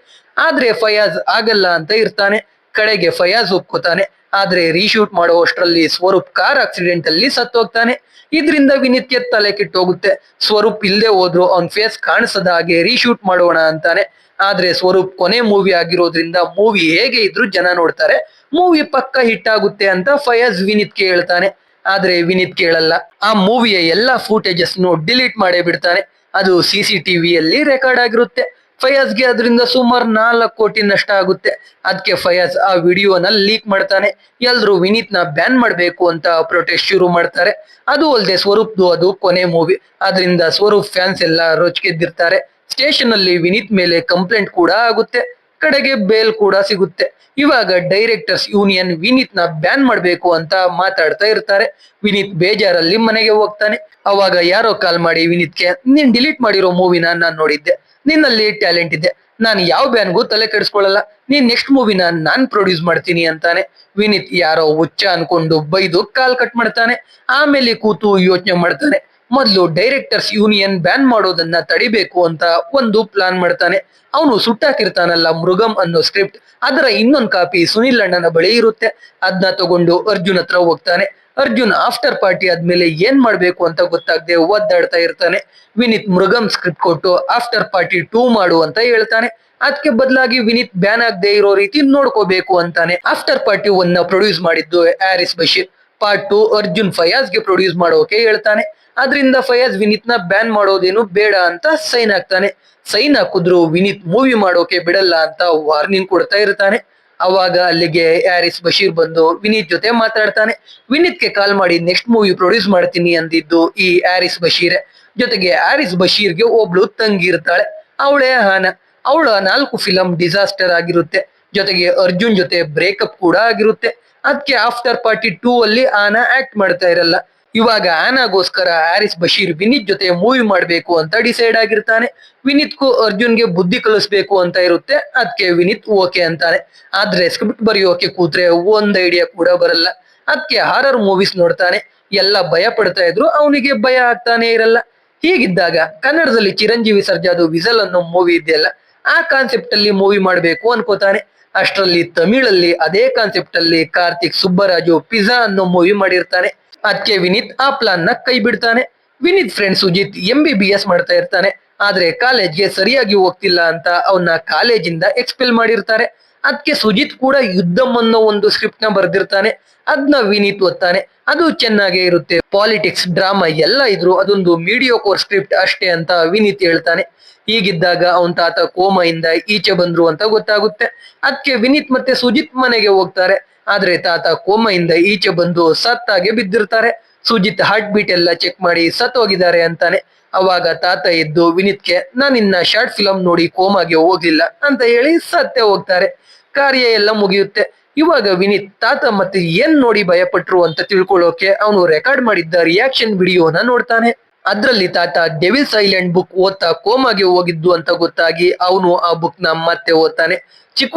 ಆದ್ರೆ ಫಯಾಜ್ ಆಗಲ್ಲ ಅಂತ ಇರ್ತಾನೆ. ಕಡೆಗೆ ಫಯಾಜ್ ಒಪ್ಕೋತಾನೆ. ಆದ್ರೆ ರೀಶೂಟ್ ಮಾಡೋ ಅಷ್ಟ್ರಲ್ಲಿ ಸ್ವರೂಪ್ ಕಾರ್ ಆಕ್ಸಿಡೆಂಟ್ ಅಲ್ಲಿ ಸತ್ತೋಗ್ತಾನೆ. ಇದ್ರಿಂದ ವಿನೀತ್ಗೆ ತಲೆ ಕೆಟ್ಟೋಗುತ್ತೆ. ಸ್ವರೂಪ್ ಇಲ್ದೆ ಹೋದ್ರು ಅವ್ನ್ ಫೇಸ್ ಕಾಣಿಸದ ಹಾಗೆ ರೀಶೂಟ್ ಮಾಡೋಣ ಅಂತಾನೆ. ಆದ್ರೆ ಸ್ವರೂಪ್ ಕೊನೆ ಮೂವಿ ಆಗಿರೋದ್ರಿಂದ ಮೂವಿ ಹೇಗೆ ಇದ್ರು ಜನ ನೋಡ್ತಾರೆ, ಮೂವಿ ಪಕ್ಕ ಹಿಟ್ ಆಗುತ್ತೆ ಅಂತ ಫಯಾಜ್ ವಿನೀತ್ಗೆ ಹೇಳ್ತಾನೆ. ಆದ್ರೆ ವಿನೀತ್ ಕೇಳಲ್ಲ. ಆ ಮೂವಿಯ ಎಲ್ಲಾ ಫೂಟೇಜಸ್ ಡಿಲೀಟ್ ಮಾಡೇ ಬಿಡ್ತಾನೆ. ಅದು CCTV ರೆಕಾರ್ಡ್ ಆಗಿರುತ್ತೆ. ಫಯಾಜ್ಗೆ ಅದರಿಂದ ಸುಮಾರು 4 ಕೋಟಿ ನಷ್ಟ ಆಗುತ್ತೆ. ಅದಕ್ಕೆ ಫಯಾಜ್ ಆ ವಿಡಿಯೋನ ಲೀಕ್ ಮಾಡ್ತಾನೆ. ಎಲ್ರು ವಿನೀತ್ ನ ಬ್ಯಾನ್ ಮಾಡ್ಬೇಕು ಅಂತ ಪ್ರೊಟೆಸ್ಟ್ ಶುರು ಮಾಡ್ತಾರೆ. ಅದು ಅಲ್ಲದೆ ಸ್ವರೂಪ್ದು ಅದು ಕೊನೆ ಮೂವಿ, ಅದರಿಂದ ಸ್ವರೂಪ್ ಫ್ಯಾನ್ಸ್ ಎಲ್ಲ ರೊಚ್ಗೆದ್ದಿರ್ತಾರೆ. ಸ್ಟೇಷನ್ ಅಲ್ಲಿ ವಿನೀತ್ ಮೇಲೆ ಕಂಪ್ಲೇಂಟ್ ಕೂಡ ಆಗುತ್ತೆ. ಕಡೆಗೆ ಬೇಲ್ ಕೂಡ ಸಿಗುತ್ತೆ. ಇವಾಗ ಡೈರೆಕ್ಟರ್ಸ್ ಯೂನಿಯನ್ ವಿನೀತ್ ನ ಬ್ಯಾನ್ ಮಾಡ್ಬೇಕು ಅಂತ ಮಾತಾಡ್ತಾ ಇರ್ತಾರೆ. ವಿನೀತ್ ಬೇಜಾರಲ್ಲಿ ಮನೆಗೆ ಹೋಗ್ತಾನೆ. ಅವಾಗ ಯಾರೋ ಕಾಲ್ ಮಾಡಿ ವಿನೀತ್ಗೆ, ನೀನ್ ಡಿಲೀಟ್ ಮಾಡಿರೋ ಮೂವಿನ ನಾನ್ ನೋಡಿದ್ದೆ, ನಿನ್ನಲ್ಲಿ ಟ್ಯಾಲೆಂಟ್ ಇದೆ, ನಾನ್ ಯಾವ ಬ್ಯಾನ್ಗೂ ತಲೆ ಕೆಡಿಸ್ಕೊಳ್ಳಲ್ಲ, ನೀನ್ ನೆಕ್ಸ್ಟ್ ಮೂವಿನ ನಾನ್ ಪ್ರೊಡ್ಯೂಸ್ ಮಾಡ್ತೀನಿ ಅಂತಾನೆ. ವಿನೀತ್ ಯಾರೋ ಹುಚ್ಚ ಅನ್ಕೊಂಡು ಬೈದು ಕಾಲ್ ಕಟ್ ಮಾಡ್ತಾನೆ. ಆಮೇಲೆ ಕೂತು ಯೋಚನೆ ಮಾಡ್ತಾನೆ. ಮೊದ್ಲು ಡೈರೆಕ್ಟರ್ಸ್ ಯೂನಿಯನ್ ಬ್ಯಾನ್ ಮಾಡೋದನ್ನ ತಡಿಬೇಕು ಅಂತ ಒಂದು ಪ್ಲಾನ್ ಮಾಡ್ತಾನೆ. ಅವನು ಸುಟ್ಟಾಕಿರ್ತಾನಲ್ಲ ಮೃಗಂ ಅನ್ನೋ ಸ್ಕ್ರಿಪ್ಟ್, ಅದರ ಇನ್ನೊಂದು ಕಾಪಿ ಸುನಿಲ್ ಅಣ್ಣನ ಬಳಿ ಇರುತ್ತೆ. ಅದನ್ನ ತಗೊಂಡು ಅರ್ಜುನ್ ಹತ್ರ ಹೋಗ್ತಾನೆ. ಅರ್ಜುನ್ ಆಫ್ಟರ್ ಪಾರ್ಟಿ ಆದ್ಮೇಲೆ ಏನ್ ಮಾಡ್ಬೇಕು ಅಂತ ಗೊತ್ತಾಗದೆ ಒದ್ದಾಡ್ತಾ ಇರ್ತಾನೆ. ವಿನೀತ್ ಮೃಗಂ ಸ್ಕ್ರಿಪ್ಟ್ ಕೊಟ್ಟು ಆಫ್ಟರ್ ಪಾರ್ಟಿ 2 ಮಾಡು ಅಂತ ಹೇಳ್ತಾನೆ. ಅದಕ್ಕೆ ಬದಲಾಗಿ ವಿನೀತ್ ಬ್ಯಾನ್ ಆಗದೆ ಇರೋ ರೀತಿ ನೋಡ್ಕೋಬೇಕು ಅಂತಾನೆ. ಆಫ್ಟರ್ ಪಾರ್ಟಿ 1 ಪ್ರೊಡ್ಯೂಸ್ ಮಾಡಿದ್ದು ಹ್ಯಾರಿಸ್ ಬಶೀರ್. ಪಾರ್ಟ್ 2 ಅರ್ಜುನ್ ಫಯಾಜ್ಗೆ ಪ್ರೊಡ್ಯೂಸ್ ಮಾಡೋಕೆ ಹೇಳ್ತಾನೆ. ಆದ್ರಿಂದ ಫಯಾಜ್ ವಿನೀತ್ ನ ಬ್ಯಾನ್ ಮಾಡೋದೇನು ಬೇಡ ಅಂತ ಸೈನ್ ಹಾಕ್ತಾನೆ. ಸೈನ್ ಹಾಕಿದ್ರು ವಿನೀತ್ ಮೂವಿ ಮಾಡೋಕೆ ಬಿಡಲ್ಲ ಅಂತ ವಾರ್ನಿಂಗ್ ಕೊಡ್ತಾ ಇರ್ತಾನೆ. ಅವಾಗ ಅಲ್ಲಿಗೆ ಹ್ಯಾರಿಸ್ ಬಶೀರ್ ಬಂದು ವಿನೀತ್ ಜೊತೆ ಮಾತಾಡ್ತಾನೆ. ವಿನೀತ್ಗೆ ಕಾಲ್ ಮಾಡಿ ನೆಕ್ಸ್ಟ್ ಮೂವಿ ಪ್ರೊಡ್ಯೂಸ್ ಮಾಡ್ತೀನಿ ಅಂದಿದ್ದು ಈ ಹ್ಯಾರಿಸ್ ಬಶೀರ್. ಜೊತೆಗೆ ಹ್ಯಾರಿಸ್ ಬಶೀರ್ಗೆ ಒಬ್ಳು ತಂಗಿ ಇರ್ತಾಳೆ, ಅವಳೇ ಹಾನ. ಅವಳ 4 ಫಿಲಂ ಡಿಸಾಸ್ಟರ್ ಆಗಿರುತ್ತೆ. ಜೊತೆಗೆ ಅರ್ಜುನ್ ಜೊತೆ ಬ್ರೇಕಪ್ ಕೂಡ ಆಗಿರುತ್ತೆ. ಅದಕ್ಕೆ ಆಫ್ಟರ್ ಪಾರ್ಟಿ 2 ಅಲ್ಲಿ ಆನಾ ಆಕ್ಟ್ ಮಾಡ್ತಾ ಇರಲ್ಲ. ಇವಾಗ ಆನಾಗೋಸ್ಕರ ಹ್ಯಾರಿಸ್ ಬಶೀರ್ ವಿನೀತ್ ಜೊತೆ ಮೂವಿ ಮಾಡ್ಬೇಕು ಅಂತ ಡಿಸೈಡ್ ಆಗಿರ್ತಾನೆ. ವಿನೀತ್ಗೂ ಅರ್ಜುನ್ಗೆ ಬುದ್ಧಿ ಕಲಿಸ್ಬೇಕು ಅಂತ ಇರುತ್ತೆ. ಅದಕ್ಕೆ ವಿನೀತ್ ಓಕೆ ಅಂತಾನೆ. ಆದ್ರೆ ಸ್ಕ್ರಿಪ್ಟ್ ಬರೆಯೋಕೆ ಕೂತ್ರೆ ಒಂದ್ ಐಡಿಯಾ ಕೂಡ ಬರಲ್ಲ. ಅದಕ್ಕೆ ಹಾರರ್ ಮೂವೀಸ್ ನೋಡ್ತಾನೆ. ಎಲ್ಲ ಭಯ ಪಡ್ತಾ ಇದ್ರು ಅವನಿಗೆ ಭಯ ಆಗ್ತಾನೆ ಇರಲ್ಲ. ಹೀಗಿದ್ದಾಗ ಕನ್ನಡದಲ್ಲಿ ಚಿರಂಜೀವಿ ಸರ್ಜಾದು ವಿಸಲ್ ಅನ್ನೋ ಮೂವಿ ಇದೆಯಲ್ಲ, ಆ ಕಾನ್ಸೆಪ್ಟ್ ಅಲ್ಲಿ ಮೂವಿ ಮಾಡ್ಬೇಕು ಅನ್ಕೋತಾನೆ. ಅಷ್ಟರಲ್ಲಿ ತಮಿಳಲ್ಲಿ ಅದೇ ಕಾನ್ಸೆಪ್ಟ್ ಅಲ್ಲಿ ಕಾರ್ತಿಕ್ ಸುಬ್ಬರಾಜು ಪಿಜ್ಜಾ ಅನ್ನೋ ಮೂವಿ ಮಾಡಿರ್ತಾನೆ. ಅದಕ್ಕೆ ವಿನೀತ್ ಆ ಪ್ಲಾನ್ ನ ಕೈ ಬಿಡ್ತಾನೆ. ವಿನೀತ್ ಫ್ರೆಂಡ್ ಸುಜಿತ್ MBBS ಮಾಡ್ತಾ ಇರ್ತಾನೆ. ಆದ್ರೆ ಕಾಲೇಜ್ಗೆ ಸರಿಯಾಗಿ ಹೋಗ್ತಿಲ್ಲ ಅಂತ ಅವನ್ನ ಕಾಲೇಜಿಂದ ಎಕ್ಸ್ಪೆಲ್ ಮಾಡಿರ್ತಾರೆ. ಅದಕ್ಕೆ ಸುಜಿತ್ ಕೂಡ ಯುದ್ಧಂ ಅನ್ನೋ ಒಂದು ಸ್ಕ್ರಿಪ್ಟ್ ನ ಬರ್ದಿರ್ತಾನೆ. ಅದನ್ನ ವಿನೀತ್ ಓದ್ತಾನೆ. ಅದು ಚೆನ್ನಾಗೇ ಇರುತ್ತೆ. ಪಾಲಿಟಿಕ್ಸ್, ಡ್ರಾಮಾ ಎಲ್ಲ ಇದ್ರು ಅದೊಂದು ಮೀಡಿಯೋಕೋರ್ ಸ್ಕ್ರಿಪ್ಟ್ ಅಷ್ಟೇ ಅಂತ ವಿನೀತ್ ಹೇಳ್ತಾನೆ. ಹೀಗಿದ್ದಾಗ ಅವನ್ ತಾತ ಕೋಮೆಯಿಂದ ಈಚೆ ಬಂದ್ರು ಅಂತ ಗೊತ್ತಾಗುತ್ತೆ. ಅದಕ್ಕೆ ವಿನೀತ್ ಮತ್ತೆ ಸುಜಿತ್ ಮನೆಗೆ ಹೋಗ್ತಾರೆ. ಆದ್ರೆ ತಾತ ಕೋಮೆಯಿಂದ ಈಚೆ ಬಂದು ಸತ್ತಾಗೆ ಬಿದ್ದಿರ್ತಾರೆ. ಸುಜಿತ್ ಹಾರ್ಟ್ ಬೀಟ್ ಎಲ್ಲ ಚೆಕ್ ಮಾಡಿ ಸತ್ ಹೋಗಿದ್ದಾರೆ ಅಂತಾನೆ. ಅವಾಗ ತಾತ ಎದ್ದು ವಿನೀತ್ಗೆ ನಾನು ಇನ್ನ ಶಾರ್ಟ್ ಫಿಲಂ ನೋಡಿ ಕೋಮಾಗೆ ಹೋಗ್ಲಿಲ್ಲ ಅಂತ ಹೇಳಿ ಸತ್ತೇ ಹೋಗ್ತಾರೆ. ಕಾರ್ಯ ಎಲ್ಲ ಮುಗಿಯುತ್ತೆ. ಇವಾಗ ವಿನೀತ್ ತಾತ ಮತ್ತೆ ಏನ್ ನೋಡಿ ಭಯಪಟ್ರು ಅಂತ ತಿಳ್ಕೊಳ್ಳೋಕೆ ಅವನು ರೆಕಾರ್ಡ್ ಮಾಡಿದ್ದ ರಿಯಾಕ್ಷನ್ ವಿಡಿಯೋನ ನೋಡ್ತಾನೆ. ಅದ್ರಲ್ಲಿ ತಾತ ಡೆವಿಲ್ಸ್ ಐಲ್ಯಾಂಡ್ ಬುಕ್ ಓದ್ತಾ ಕೋಮಾಗೆ ಹೋಗಿದ್ದು ಅಂತ ಗೊತ್ತಾಗಿ ಅವನು ಆ ಬುಕ್ ನ ಮತ್ತೆ ಓದ್ತಾನೆ. ಚಿಕ್ಕ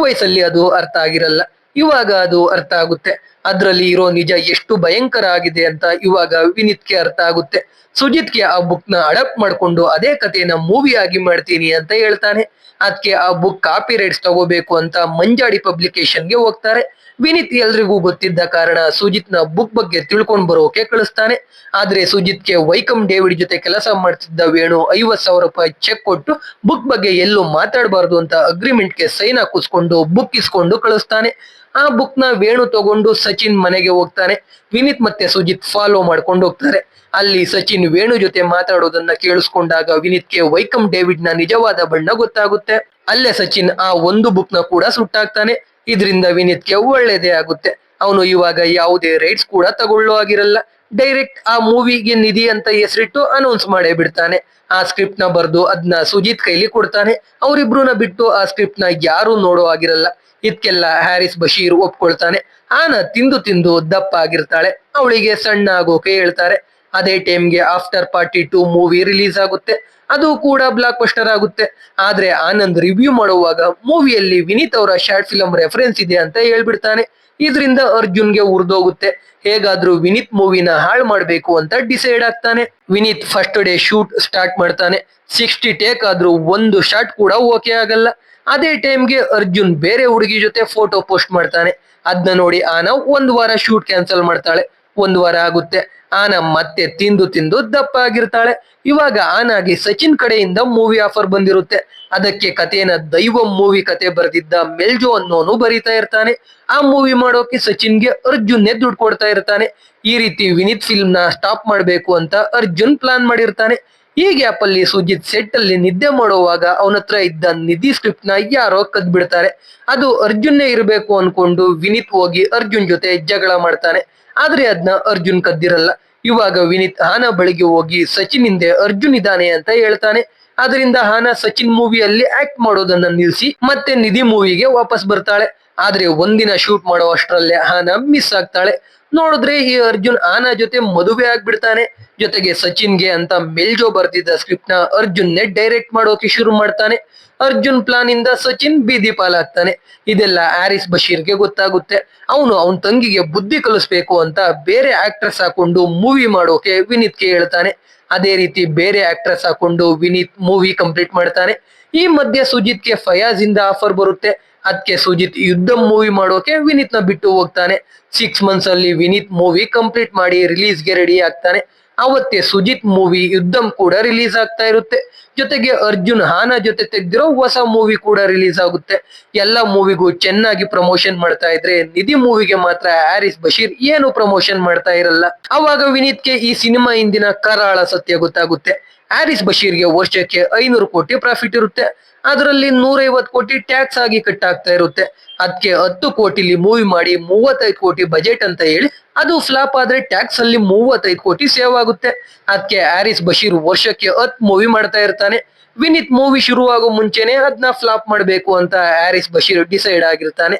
ವಯಸ್ಸಲ್ಲಿ ಅದು ಅರ್ಥ ಆಗಿರಲ್ಲ, ಇವಾಗ ಅದು ಅರ್ಥ ಆಗುತ್ತೆ. ಅದ್ರಲ್ಲಿ ಇರೋ ನಿಜ ಎಷ್ಟು ಭಯಂಕರ ಆಗಿದೆ ಅಂತ ಇವಾಗ ವಿನೀತ್ಗೆ ಅರ್ಥ ಆಗುತ್ತೆ. ಸುಜಿತ್ಗೆ ಆ ಬುಕ್ ನ ಅಡಾಪ್ಟ್ ಮಾಡ್ಕೊಂಡು ಅದೇ ಕಥೆನ ಮೂವಿ ಆಗಿ ಮಾಡ್ತೀನಿ ಅಂತ ಹೇಳ್ತಾನೆ. ಅದಕ್ಕೆ ಆ ಬುಕ್ ಕಾಪಿ ರೈಟ್ಸ್ ತಗೋಬೇಕು ಅಂತ ಮಂಜಾಡಿ ಪಬ್ಲಿಕೇಶನ್ಗೆ ಹೋಗ್ತಾರೆ. ವಿನೀತ್ ಎಲ್ರಿಗೂ ಗೊತ್ತಿದ್ದ ಕಾರಣ ಸುಜಿತ್ ನ ಬುಕ್ ಬಗ್ಗೆ ತಿಳ್ಕೊಂಡ್ ಬರೋಕೆ ಕಳಿಸ್ತಾನೆ. ಆದ್ರೆ ಸುಜಿತ್ಗೆ ವೈಕಮ್ ಡೇವಿಡ್ ಜೊತೆ ಕೆಲಸ ಮಾಡ್ತಿದ್ದ ವೇಣು 50,000 ರೂಪಾಯಿ ಚೆಕ್ ಕೊಟ್ಟು ಬುಕ್ ಬಗ್ಗೆ ಎಲ್ಲೂ ಮಾತಾಡಬಾರ್ದು ಅಂತ ಅಗ್ರಿಮೆಂಟ್ಗೆ ಸೈನ್ ಹಾಕಿಸ್ಕೊಂಡು ಬುಕ್ ಇಸ್ಕೊಂಡು ಕಳಿಸ್ತಾನೆ. ಆ ಬುಕ್ ನ ವೇಣು ತಗೊಂಡು ಸಚಿನ್ ಮನೆಗೆ ಹೋಗ್ತಾನೆ. ವಿನೀತ್ ಮತ್ತೆ ಸುಜಿತ್ ಫಾಲೋ ಮಾಡ್ಕೊಂಡು ಹೋಗ್ತಾರೆ. ಅಲ್ಲಿ ಸಚಿನ್ ವೇಣು ಜೊತೆ ಮಾತಾಡೋದನ್ನ ಕೇಳಿಸ್ಕೊಂಡಾಗ ವಿನೀತ್ಗೆ ವೈಕಮ್ ಡೇವಿಡ್ ನ ನಿಜವಾದ ಬಣ್ಣ ಗೊತ್ತಾಗುತ್ತೆ. ಅಲ್ಲೇ ಸಚಿನ್ ಆ ಒಂದು ಬುಕ್ ನ ಕೂಡ ಸುಟ್ಟಾಕ್ತಾನೆ. ಇದರಿಂದ ವಿನೀತ್ಗೆ ಒಳ್ಳೇದೇ ಆಗುತ್ತೆ. ಅವನು ಇವಾಗ ಯಾವುದೇ ರೈಟ್ಸ್ ಕೂಡ ತಗೊಳ್ಳೋ ಆಗಿರಲ್ಲ. ಡೈರೆಕ್ಟ್ ಆ ಮೂವಿಗೆ ನಿಧಿ ಅಂತ ಹೆಸರಿಟ್ಟು ಅನೌನ್ಸ್ ಮಾಡೇ ಬಿಡ್ತಾನೆ. ಆ ಸ್ಕ್ರಿಪ್ಟ್ ನ ಬರ್ದು ಅದನ್ನ ಸುಜಿತ್ ಕೈಲಿ ಕೊಡ್ತಾನೆ. ಅವರಿಬ್ರನ್ನ ಬಿಟ್ಟು ಆ ಸ್ಕ್ರಿಪ್ಟ್ ನ ಯಾರು ನೋಡೋ ಆಗಿರಲ್ಲ. ಇದಕ್ಕೆಲ್ಲ ಹ್ಯಾರಿಸ್ ಬಶೀರ್ ಒಪ್ಕೊಳ್ತಾನೆ. ಆನ ತಿಂದು ತಿಂದು ದಪ್ಪ ಆಗಿರ್ತಾಳೆ. ಅವಳಿಗೆ ಸಣ್ಣ ಆಗೋಕೆ ಹೇಳ್ತಾರೆ. ಅದೇ ಟೈಮ್ಗೆ ಆಫ್ಟರ್ ಪಾರ್ಟಿ 2 ಮೂವಿ ರಿಲೀಸ್ ಆಗುತ್ತೆ. ಅದು ಕೂಡ ಬ್ಲಾಕ್ ಬಸ್ಟರ್ ಆಗುತ್ತೆ. ಆದ್ರೆ ಆನಂದ್ ರಿವ್ಯೂ ಮಾಡುವಾಗ ಮೂವಿಯಲ್ಲಿ ವಿನೀತ್ ಅವರ ಶಾರ್ಟ್ ಫಿಲಂ ರೆಫರೆನ್ಸ್ ಇದೆ ಅಂತ ಹೇಳ್ಬಿಡ್ತಾನೆ. ಇದರಿಂದ ಅರ್ಜುನ್ಗೆ ಉರ್ದೋಗುತ್ತೆ. ಹೇಗಾದ್ರೂ ವಿನೀತ್ ಮೂವಿನ ಹಾಳು ಮಾಡ್ಬೇಕು ಅಂತ ಡಿಸೈಡ್ ಆಗ್ತಾನೆ. Vineeth first day shoot start ಮಾಡ್ತಾನೆ. 60 ಟೇಕ್ ಆದ್ರೂ ಒಂದು ಶಾಟ್ ಕೂಡ ಓಕೆ ಆಗಲ್ಲ. ಅದೇ ಟೈಮ್ಗೆ ಅರ್ಜುನ್ ಬೇರೆ ಹುಡುಗಿ ಜೊತೆ ಫೋಟೋ ಪೋಸ್ಟ್ ಮಾಡ್ತಾನೆ. ಅದನ್ನ ನೋಡಿ ಆನ 1 ವಾರ ಶೂಟ್ ಕ್ಯಾನ್ಸಲ್ ಮಾಡ್ತಾಳೆ. 1 ವಾರ ಆಗುತ್ತೆ. ಆನ ಮತ್ತೆ ತಿಂದು ತಿಂದು ದಪ್ಪ ಆಗಿರ್ತಾಳೆ. ಇವಾಗ ಆನಾಗಿ ಸಚಿನ್ ಕಡೆಯಿಂದ ಮೂವಿ ಆಫರ್ ಬಂದಿರುತ್ತೆ. ಅದಕ್ಕೆ ಕಥೆನ ದೈವಂ ಮೂವಿ ಕತೆ ಬರೆದಿದ್ದ ಮೆಲ್ಜೋ ಅನ್ನೋನು ಬರೀತಾ ಇರ್ತಾನೆ. ಆ ಮೂವಿ ಮಾಡೋಕೆ ಸಚಿನ್ಗೆ ಅರ್ಜುನ್ನೇ ದುಡ್ಡು ಕೊಡ್ತಾ ಇರ್ತಾನೆ. ಈ ರೀತಿ ವಿನೀತ್ ಫಿಲ್ಮ್ ನ ಸ್ಟಾಪ್ ಮಾಡ್ಬೇಕು ಅಂತ ಅರ್ಜುನ್ ಪ್ಲಾನ್ ಮಾಡಿರ್ತಾನೆ. ಈ ಗ್ಯಾಪ್ ಅಲ್ಲಿ ಸುಜಿತ್ ಸೆಟ್ ಅಲ್ಲಿ ನಿದ್ದೆ ಮಾಡುವಾಗ ಅವನ ಹತ್ರ ಇದ್ದ ನಿಧಿ ಸ್ಕ್ರಿಪ್ಟ್ ನ ಯಾರೋ ಕದ್ ಬಿಡ್ತಾರೆ. ಅದು ಅರ್ಜುನ್ನೇ ಇರಬೇಕು ಅನ್ಕೊಂಡು ವಿನೀತ್ ಹೋಗಿ ಅರ್ಜುನ್ ಜೊತೆ ಜಗಳ ಮಾಡ್ತಾನೆ. ಆದ್ರೆ ಅದನ್ನ ಅರ್ಜುನ್ ಕದ್ದಿರಲ್ಲ. ಇವಾಗ ವಿನೀತ್ ಹಾನ ಬಳಿಗೆ ಹೋಗಿ ಸಚಿನ್ ಹಿಂದೆ ಅರ್ಜುನ್ ಇದ್ದಾನೆ ಅಂತ ಹೇಳ್ತಾನೆ. ಅದರಿಂದ ಹಾನ ಸಚಿನ್ ಮೂವಿಯಲ್ಲಿ ಆಕ್ಟ್ ಮಾಡೋದನ್ನ ನಿಲ್ಸಿ ಮತ್ತೆ ನಿಧಿ ಮೂವಿಗೆ ವಾಪಸ್ ಬರ್ತಾಳೆ. ಆದ್ರೆ ಒಂದಿನ ಶೂಟ್ ಮಾಡೋ ಅಷ್ಟರಲ್ಲೇ ಹಾನ ಮಿಸ್ ಆಗ್ತಾಳೆ. ನೋಡಿದ್ರೆ ಈ ಅರ್ಜುನ್ ಆನಾ ಜೊತೆ ಮದುವೆ ಆಗ್ಬಿಡ್ತಾನೆ. ಜೊತೆಗೆ ಸಚಿನ್ಗೆ ಅಂತ ಮೆಲ್ಜೋ ಬರ್ದಿದ್ದ ಸ್ಕ್ರಿಪ್ಟ್ ನ ಅರ್ಜುನ್ನೇ ಡೈರೆಕ್ಟ್ ಮಾಡೋಕೆ ಶುರು ಮಾಡ್ತಾನೆ. ಅರ್ಜುನ್ ಪ್ಲಾನ್ ಇಂದ ಸಚಿನ್ ಬೀದಿ ಪಾಲಾಗ್ತಾನೆ. ಇದೆಲ್ಲ ಹ್ಯಾರಿಸ್ ಬಶೀರ್ಗೆ ಗೊತ್ತಾಗುತ್ತೆ. ಅವನು ಅವನ್ ತಂಗಿಗೆ ಬುದ್ಧಿ ಕಲಿಸ್ಬೇಕು ಅಂತ ಬೇರೆ ಆಕ್ಟ್ರೆಸ್ ಹಾಕೊಂಡು ಮೂವಿ ಮಾಡೋಕೆ ವಿನೀತ್ಗೆ ಹೇಳ್ತಾನೆ. ಅದೇ ರೀತಿ ಬೇರೆ ಆಕ್ಟ್ರೆಸ್ ಹಾಕೊಂಡು ವಿನೀತ್ ಮೂವಿ ಕಂಪ್ಲೀಟ್ ಮಾಡ್ತಾನೆ. ಈ ಮಧ್ಯೆ ಸುಜಿತ್ಗೆ ಫಯಾಜ್ ಇಂದ ಆಫರ್ ಬರುತ್ತೆ. ಅದಕ್ಕೆ ಸುಜಿತ್ ಯುದ್ಧಂ ಮೂವಿ ಮಾಡೋಕೆ ವಿನೀತ್ ನ ಬಿಟ್ಟು ಹೋಗ್ತಾನೆ. 6 ಮಂತ್ಸ್ ಅಲ್ಲಿ ವಿನೀತ್ ಮೂವಿ ಕಂಪ್ಲೀಟ್ ಮಾಡಿ ರಿಲೀಸ್ಗೆ ರೆಡಿ ಆಗ್ತಾನೆ. ಅವತ್ತೇ ಸುಜಿತ್ ಮೂವಿ ಯುದ್ಧಂ ಕೂಡ ರಿಲೀಸ್ ಆಗ್ತಾ ಇರುತ್ತೆ. ಜೊತೆಗೆ ಅರ್ಜುನ್ ಹಾನ ಜೊತೆ ತೆಗ್ದಿರೋ ಹೊಸ ಮೂವಿ ಕೂಡ ರಿಲೀಸ್ ಆಗುತ್ತೆ. ಎಲ್ಲಾ ಮೂವಿಗೂ ಚೆನ್ನಾಗಿ ಪ್ರಮೋಷನ್ ಮಾಡ್ತಾ ಇದ್ರೆ ನಿಧಿ ಮೂವಿಗೆ ಮಾತ್ರ ಹ್ಯಾರಿಸ್ ಬಶೀರ್ ಏನು ಪ್ರಮೋಷನ್ ಮಾಡ್ತಾ ಇರಲ್ಲ. ಅವಾಗ ವಿನೀತ್ಗೆ ಈ ಸಿನಿಮಾ ಹಿಂದಿನ ಕರಾಳ ಸತ್ಯ ಗೊತ್ತಾಗುತ್ತೆ. ಹ್ಯಾರಿಸ್ ಬಶೀರ್ಗೆ ವರ್ಷಕ್ಕೆ 500 ಕೋಟಿ ಪ್ರಾಫಿಟ್ ಇರುತ್ತೆ. ಅದರಲ್ಲಿ 150 ಕೋಟಿ ಟ್ಯಾಕ್ಸ್ ಆಗಿ ಕಟ್ ಆಗ್ತಾ ಇರುತ್ತೆ. ಅದಕ್ಕೆ 10 ಕೋಟಿಲಿ ಮೂವಿ ಮಾಡಿ 35 ಕೋಟಿ ಬಜೆಟ್ ಅಂತ ಹೇಳಿ ಅದು ಫ್ಲಾಪ್ ಆದ್ರೆ ಟ್ಯಾಕ್ಸ್ ಅಲ್ಲಿ 35 ಕೋಟಿ ಸೇವ್ ಆಗುತ್ತೆ. ಅದಕ್ಕೆ ಹ್ಯಾರಿಸ್ ಬಶೀರ್ ವರ್ಷಕ್ಕೆ 10 ಮೂವಿ ಮಾಡ್ತಾ ಇರ್ತಾನೆ. ವಿನೀತ್ ಮೂವಿ ಶುರುವಾಗೋ ಮುಂಚೆನೆ ಅದನ್ನ ಫ್ಲಾಪ್ ಮಾಡ್ಬೇಕು ಅಂತ ಹ್ಯಾರಿಸ್ ಬಶೀರ್ ಡಿಸೈಡ್ ಆಗಿರ್ತಾನೆ.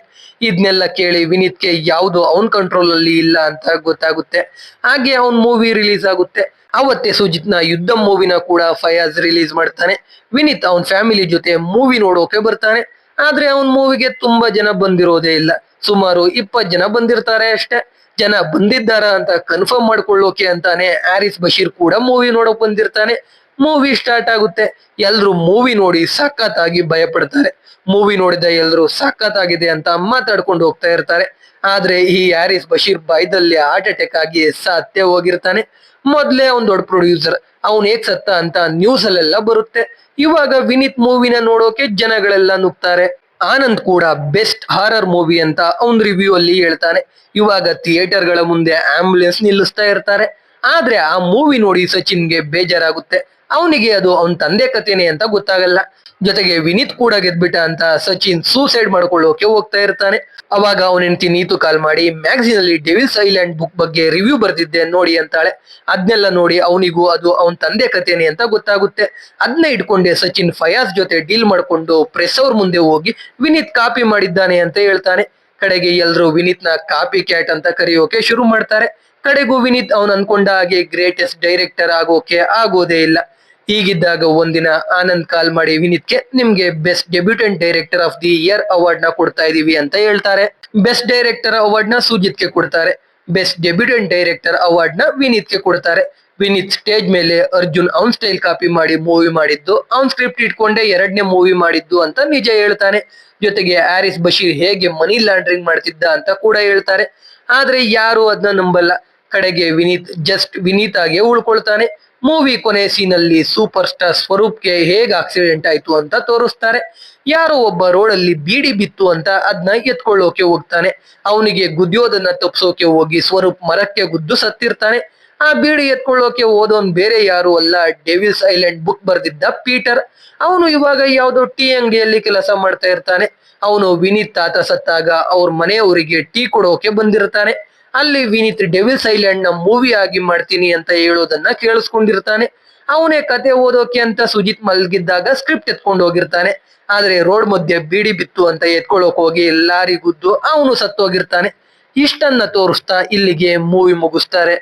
ಇದನ್ನೆಲ್ಲ ಕೇಳಿ ವಿನೀತ್ಗೆ ಯಾವ್ದು ಅವನ್ ಕಂಟ್ರೋಲ್ ಅಲ್ಲಿ ಇಲ್ಲ ಅಂತ ಗೊತ್ತಾಗುತ್ತೆ. ಹಾಗೆ ಅವನ್ ಮೂವಿ ರಿಲೀಸ್ ಆಗುತ್ತೆ. ಅವತ್ತೇ ಸುಜಿತ್ ನ ಯುದ್ಧ ಮೂವಿನ ಕೂಡ ಫಯಾಜ್ ರಿಲೀಸ್ ಮಾಡ್ತಾನೆ. ವಿನೀತ್ ಅವನ್ ಫ್ಯಾಮಿಲಿ ಜೊತೆ ಮೂವಿ ನೋಡೋಕೆ ಬರ್ತಾನೆ. ಆದ್ರೆ ಅವನ್ ಮೂವಿಗೆ ತುಂಬಾ ಜನ ಬಂದಿರೋದೇ ಇಲ್ಲ. ಸುಮಾರು 20 ಜನ ಬಂದಿರ್ತಾರೆ ಅಷ್ಟೇ. ಜನ ಬಂದಿದ್ದಾರ ಅಂತ ಕನ್ಫರ್ಮ್ ಮಾಡ್ಕೊಳ್ಳೋಕೆ ಅಂತಾನೆ ಹ್ಯಾರಿಸ್ ಬಶೀರ್ ಕೂಡ ಮೂವಿ ನೋಡೋಕ್ ಬಂದಿರ್ತಾನೆ. ಮೂವಿ ಸ್ಟಾರ್ಟ್ ಆಗುತ್ತೆ. ಎಲ್ರು ಮೂವಿ ನೋಡಿ ಸಖತ್ತಾಗಿ ಭಯ ಪಡ್ತಾರೆ. ಮೂವಿ ನೋಡಿದ ಎಲ್ರು ಸಖತ್ತಾಗಿದೆ ಅಂತ ಮಾತಾಡ್ಕೊಂಡು ಹೋಗ್ತಾ ಇರ್ತಾರೆ. ಆದ್ರೆ ಈ ಹ್ಯಾರಿಸ್ ಬಶೀರ್ ಬಾಯ್ದಲ್ಲಿ ಹಾರ್ಟ್ ಅಟ್ಯಾಕ್ ಆಗಿ ಸತ್ತೇ ಹೋಗಿರ್ತಾನೆ. ಮೊದ್ಲೇ ಅವ್ನ್ ದೊಡ್ಡ ಪ್ರೊಡ್ಯೂಸರ್, ಅವ್ನ್ ಹೇಗ್ ಸತ್ತ ಅಂತ ನ್ಯೂಸ್ ಅಲ್ಲೆಲ್ಲ ಬರುತ್ತೆ. ಇವಾಗ ವಿನೀತ್ ಮೂವಿನ ನೋಡೋಕೆ ಜನಗಳೆಲ್ಲ ನುಗ್ತಾರೆ. ಆನಂದ್ ಕೂಡ ಬೆಸ್ಟ್ ಹಾರರ್ ಮೂವಿ ಅಂತ ಅವ್ನ್ ರಿವ್ಯೂ ಅಲ್ಲಿ ಹೇಳ್ತಾನೆ. ಇವಾಗ ಥಿಯೇಟರ್ ಗಳ ಮುಂದೆ ಆಂಬುಲೆನ್ಸ್ ನಿಲ್ಲಿಸ್ತಾ ಇರ್ತಾರೆ. ಆದ್ರೆ ಆ ಮೂವಿ ನೋಡಿ ಸಚಿನ್ಗೆ ಬೇಜಾರಾಗುತ್ತೆ. ಅವನಿಗೆ ಅದು ಅವನ್ ತಂದೆ ಕಥೆನೆ ಅಂತ ಗೊತ್ತಾಗಲ್ಲ. ಜೊತೆಗೆ ವಿನೀತ್ ಕೂಡ ಗೆದ್ಬಿಟ್ಟ ಅಂತ ಸಚಿನ್ ಸೂಸೈಡ್ ಮಾಡ್ಕೊಳ್ಳೋಕೆ ಹೋಗ್ತಾ ಇರ್ತಾನೆ. ಅವಾಗ ಅವನ ಹೆಂಡತಿ ನೀತು ಕಾಲ್ ಮಾಡಿ ಮ್ಯಾಗಝಿನ್ ಅಲ್ಲಿ ಡೆವಿಲ್ಸ್ ಐಲ್ಯಾಂಡ್ ಬುಕ್ ಬಗ್ಗೆ ರಿವ್ಯೂ ಬರ್ದಿದ್ದೆ ನೋಡಿ ಅಂತಾಳೆ. ಅದ್ನೆಲ್ಲ ನೋಡಿ ಅವನಿಗೂ ಅದು ಅವನ್ ತಂದೆ ಕಥೆನೆ ಅಂತ ಗೊತ್ತಾಗುತ್ತೆ. ಅದನ್ನ ಇಟ್ಕೊಂಡೆ ಸಚಿನ್ ಫಯಾಜ್ ಜೊತೆ ಡೀಲ್ ಮಾಡ್ಕೊಂಡು ಪ್ರೆಸ್ ಅವ್ರ ಮುಂದೆ ಹೋಗಿ ವಿನೀತ್ ಕಾಪಿ ಮಾಡಿದ್ದಾನೆ ಅಂತ ಹೇಳ್ತಾನೆ. ಕಡೆಗೆ ಎಲ್ರು ವಿನೀತ್ ನ ಕಾಪಿ ಕ್ಯಾಟ್ ಅಂತ ಕರೆಯೋಕೆ ಶುರು ಮಾಡ್ತಾರೆ. ಕಡೆಗೂ ವಿನೀತ್ ಅವನ್ ಅನ್ಕೊಂಡ ಹಾಗೆ ಗ್ರೇಟೆಸ್ಟ್ ಡೈರೆಕ್ಟರ್ ಆಗೋಕೆ ಆಗೋದೇ ಇಲ್ಲ. ಹೀಗಿದ್ದಾಗ ಒಂದಿನ ಆನಂದ್ ಕಾಲ್ ಮಾಡಿ ವಿನೀತ್ಗೆ ನಿಮ್ಗೆ best debutant director of the year award ನ ಕೊಡ್ತಾ ಇದೀವಿ ಅಂತ ಹೇಳ್ತಾರೆ. ಬೆಸ್ಟ್ ಡೈರೆಕ್ಟರ್ ಅವಾರ್ಡ್ ನ ಸುಜಿತ್ಗೆ ಕೊಡ್ತಾರೆ. ಬೆಸ್ಟ್ ಡೆಬ್ಯೂಟೆಂಟ್ ಡೈರೆಕ್ಟರ್ ಅವಾರ್ಡ್ ನ ವಿನೀತ್ಗೆ ಕೊಡ್ತಾರೆ. ವಿನೀತ್ ಸ್ಟೇಜ್ ಮೇಲೆ ಅರ್ಜುನ್ ಅವನ್ ಸ್ಟೈಲ್ ಕಾಪಿ ಮಾಡಿ ಮೂವಿ ಮಾಡಿದ್ದು, ಅವನ್ ಸ್ಕ್ರಿಪ್ಟ್ ಇಟ್ಕೊಂಡೆ ಎರಡನೇ ಮೂವಿ ಮಾಡಿದ್ದು ಅಂತ ನಿಜ ಹೇಳ್ತಾನೆ. ಜೊತೆಗೆ ಹ್ಯಾರಿಸ್ ಬಶೀರ್ ಹೇಗೆ ಮನಿ ಲಾಂಡ್ರಿಂಗ್ ಮಾಡ್ತಿದ್ದ ಅಂತ ಕೂಡ ಹೇಳ್ತಾರೆ. ಆದ್ರೆ ಯಾರು ಅದನ್ನ ನಂಬಲ್ಲ. ಕಡೆಗೆ ವಿನೀತ್ ಜಸ್ಟ್ ವಿನೀತ್ ಆಗಿ ಉಳ್ಕೊಳ್ತಾನೆ. ಮೂವಿ ಕೊನೆ ಸೀನ್ ಅಲ್ಲಿ ಸೂಪರ್ ಸ್ಟಾರ್ ಸ್ವರೂಪ್ಗೆ ಹೇಗ್ ಆಕ್ಸಿಡೆಂಟ್ ಆಯ್ತು ಅಂತ ತೋರಿಸ್ತಾರೆ. ಯಾರೋ ಒಬ್ಬ ರೋಡ್ ಅಲ್ಲಿ ಬೀಡಿ ಬಿತ್ತು ಅಂತ ಅದನ್ನ ಎತ್ಕೊಳ್ಳೋಕೆ ಹೋಗ್ತಾನೆ. ಅವನಿಗೆ ಗುದ್ಯೋದನ್ನ ತಪ್ಸೋಕೆ ಹೋಗಿ ಸ್ವರೂಪ್ ಮರಕ್ಕೆ ಗುದ್ದು ಸತ್ತಿರ್ತಾನೆ. ಆ ಬೀಡಿ ಎತ್ಕೊಳ್ಳೋಕೆ ಹೋದವನ್ ಬೇರೆ ಯಾರು ಅಲ್ಲ, ಡೆವಿಲ್ಸ್ ಐಲ್ಯಾಂಡ್ ಬುಕ್ ಬರ್ದಿದ್ದ ಪೀಟರ್. ಅವನು ಇವಾಗ ಯಾವ್ದೋ ಟೀ ಅಂಗಡಿಯಲ್ಲಿ ಕೆಲಸ ಮಾಡ್ತಾ ಇರ್ತಾನೆ. ಅವನು ವಿನೀತ್ ತಾತ ಸತ್ತಾಗ ಅವ್ರ ಮನೆಯವರಿಗೆ ಟೀ ಕೊಡೋಕೆ ಬಂದಿರ್ತಾನೆ. ಅಲ್ಲಿ ವಿನೀತ್ ಡೆವಿಲ್ಸ್ ಐಲ್ಯಾಂಡ್ ನ ಮೂವಿ ಆಗಿ ಮಾಡ್ತೀನಿ ಅಂತ ಹೇಳೋದನ್ನ ಕೇಳಿಸ್ಕೊಂಡಿರ್ತಾನೆ. ಅವನೇ ಕತೆ ಓದೋಕೆ ಅಂತ ಸುಜಿತ್ ಮಲ್ಗಿದ್ದಾಗ ಸ್ಕ್ರಿಪ್ಟ್ ಎತ್ಕೊಂಡು ಹೋಗಿರ್ತಾನೆ. ಆದ್ರೆ ರೋಡ್ ಮಧ್ಯೆ ಬೀಡಿ ಬಿತ್ತು ಅಂತ ಎತ್ಕೊಳ್ಳೋಕ್ ಹೋಗಿ ಲಾರಿ ಗುದ್ದು ಅವನು ಸತ್ತೋಗಿರ್ತಾನೆ. ಇಷ್ಟನ್ನ ತೋರಿಸ್ತಾ ಇಲ್ಲಿಗೆ ಮೂವಿ ಮುಗಿಸ್ತಾರೆ.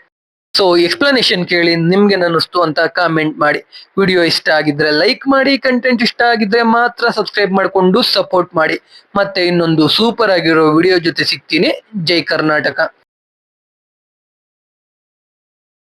ಸೊ ಎಕ್ಸ್ಪ್ಲನೇಷನ್ ಕೇಳಿ ನಿಮ್ಗೆ ಅನ್ನಿಸ್ತು ಅಂತ ಕಾಮೆಂಟ್ ಮಾಡಿ. ವಿಡಿಯೋ ಇಷ್ಟ ಆಗಿದ್ರೆ ಲೈಕ್ ಮಾಡಿ, ಕಂಟೆಂಟ್ ಇಷ್ಟ ಆಗಿದ್ರೆ ಮಾತ್ರ ಸಬ್ಸ್ಕ್ರೈಬ್ ಮಾಡ್ಕೊಂಡು ಸಪೋರ್ಟ್ ಮಾಡಿ. ಮತ್ತೆ ಇನ್ನೊಂದು ಸೂಪರ್ ಆಗಿರೋ ವಿಡಿಯೋ ಜೊತೆ ಸಿಗ್ತೀನಿ. ಜೈ ಕರ್ನಾಟಕ.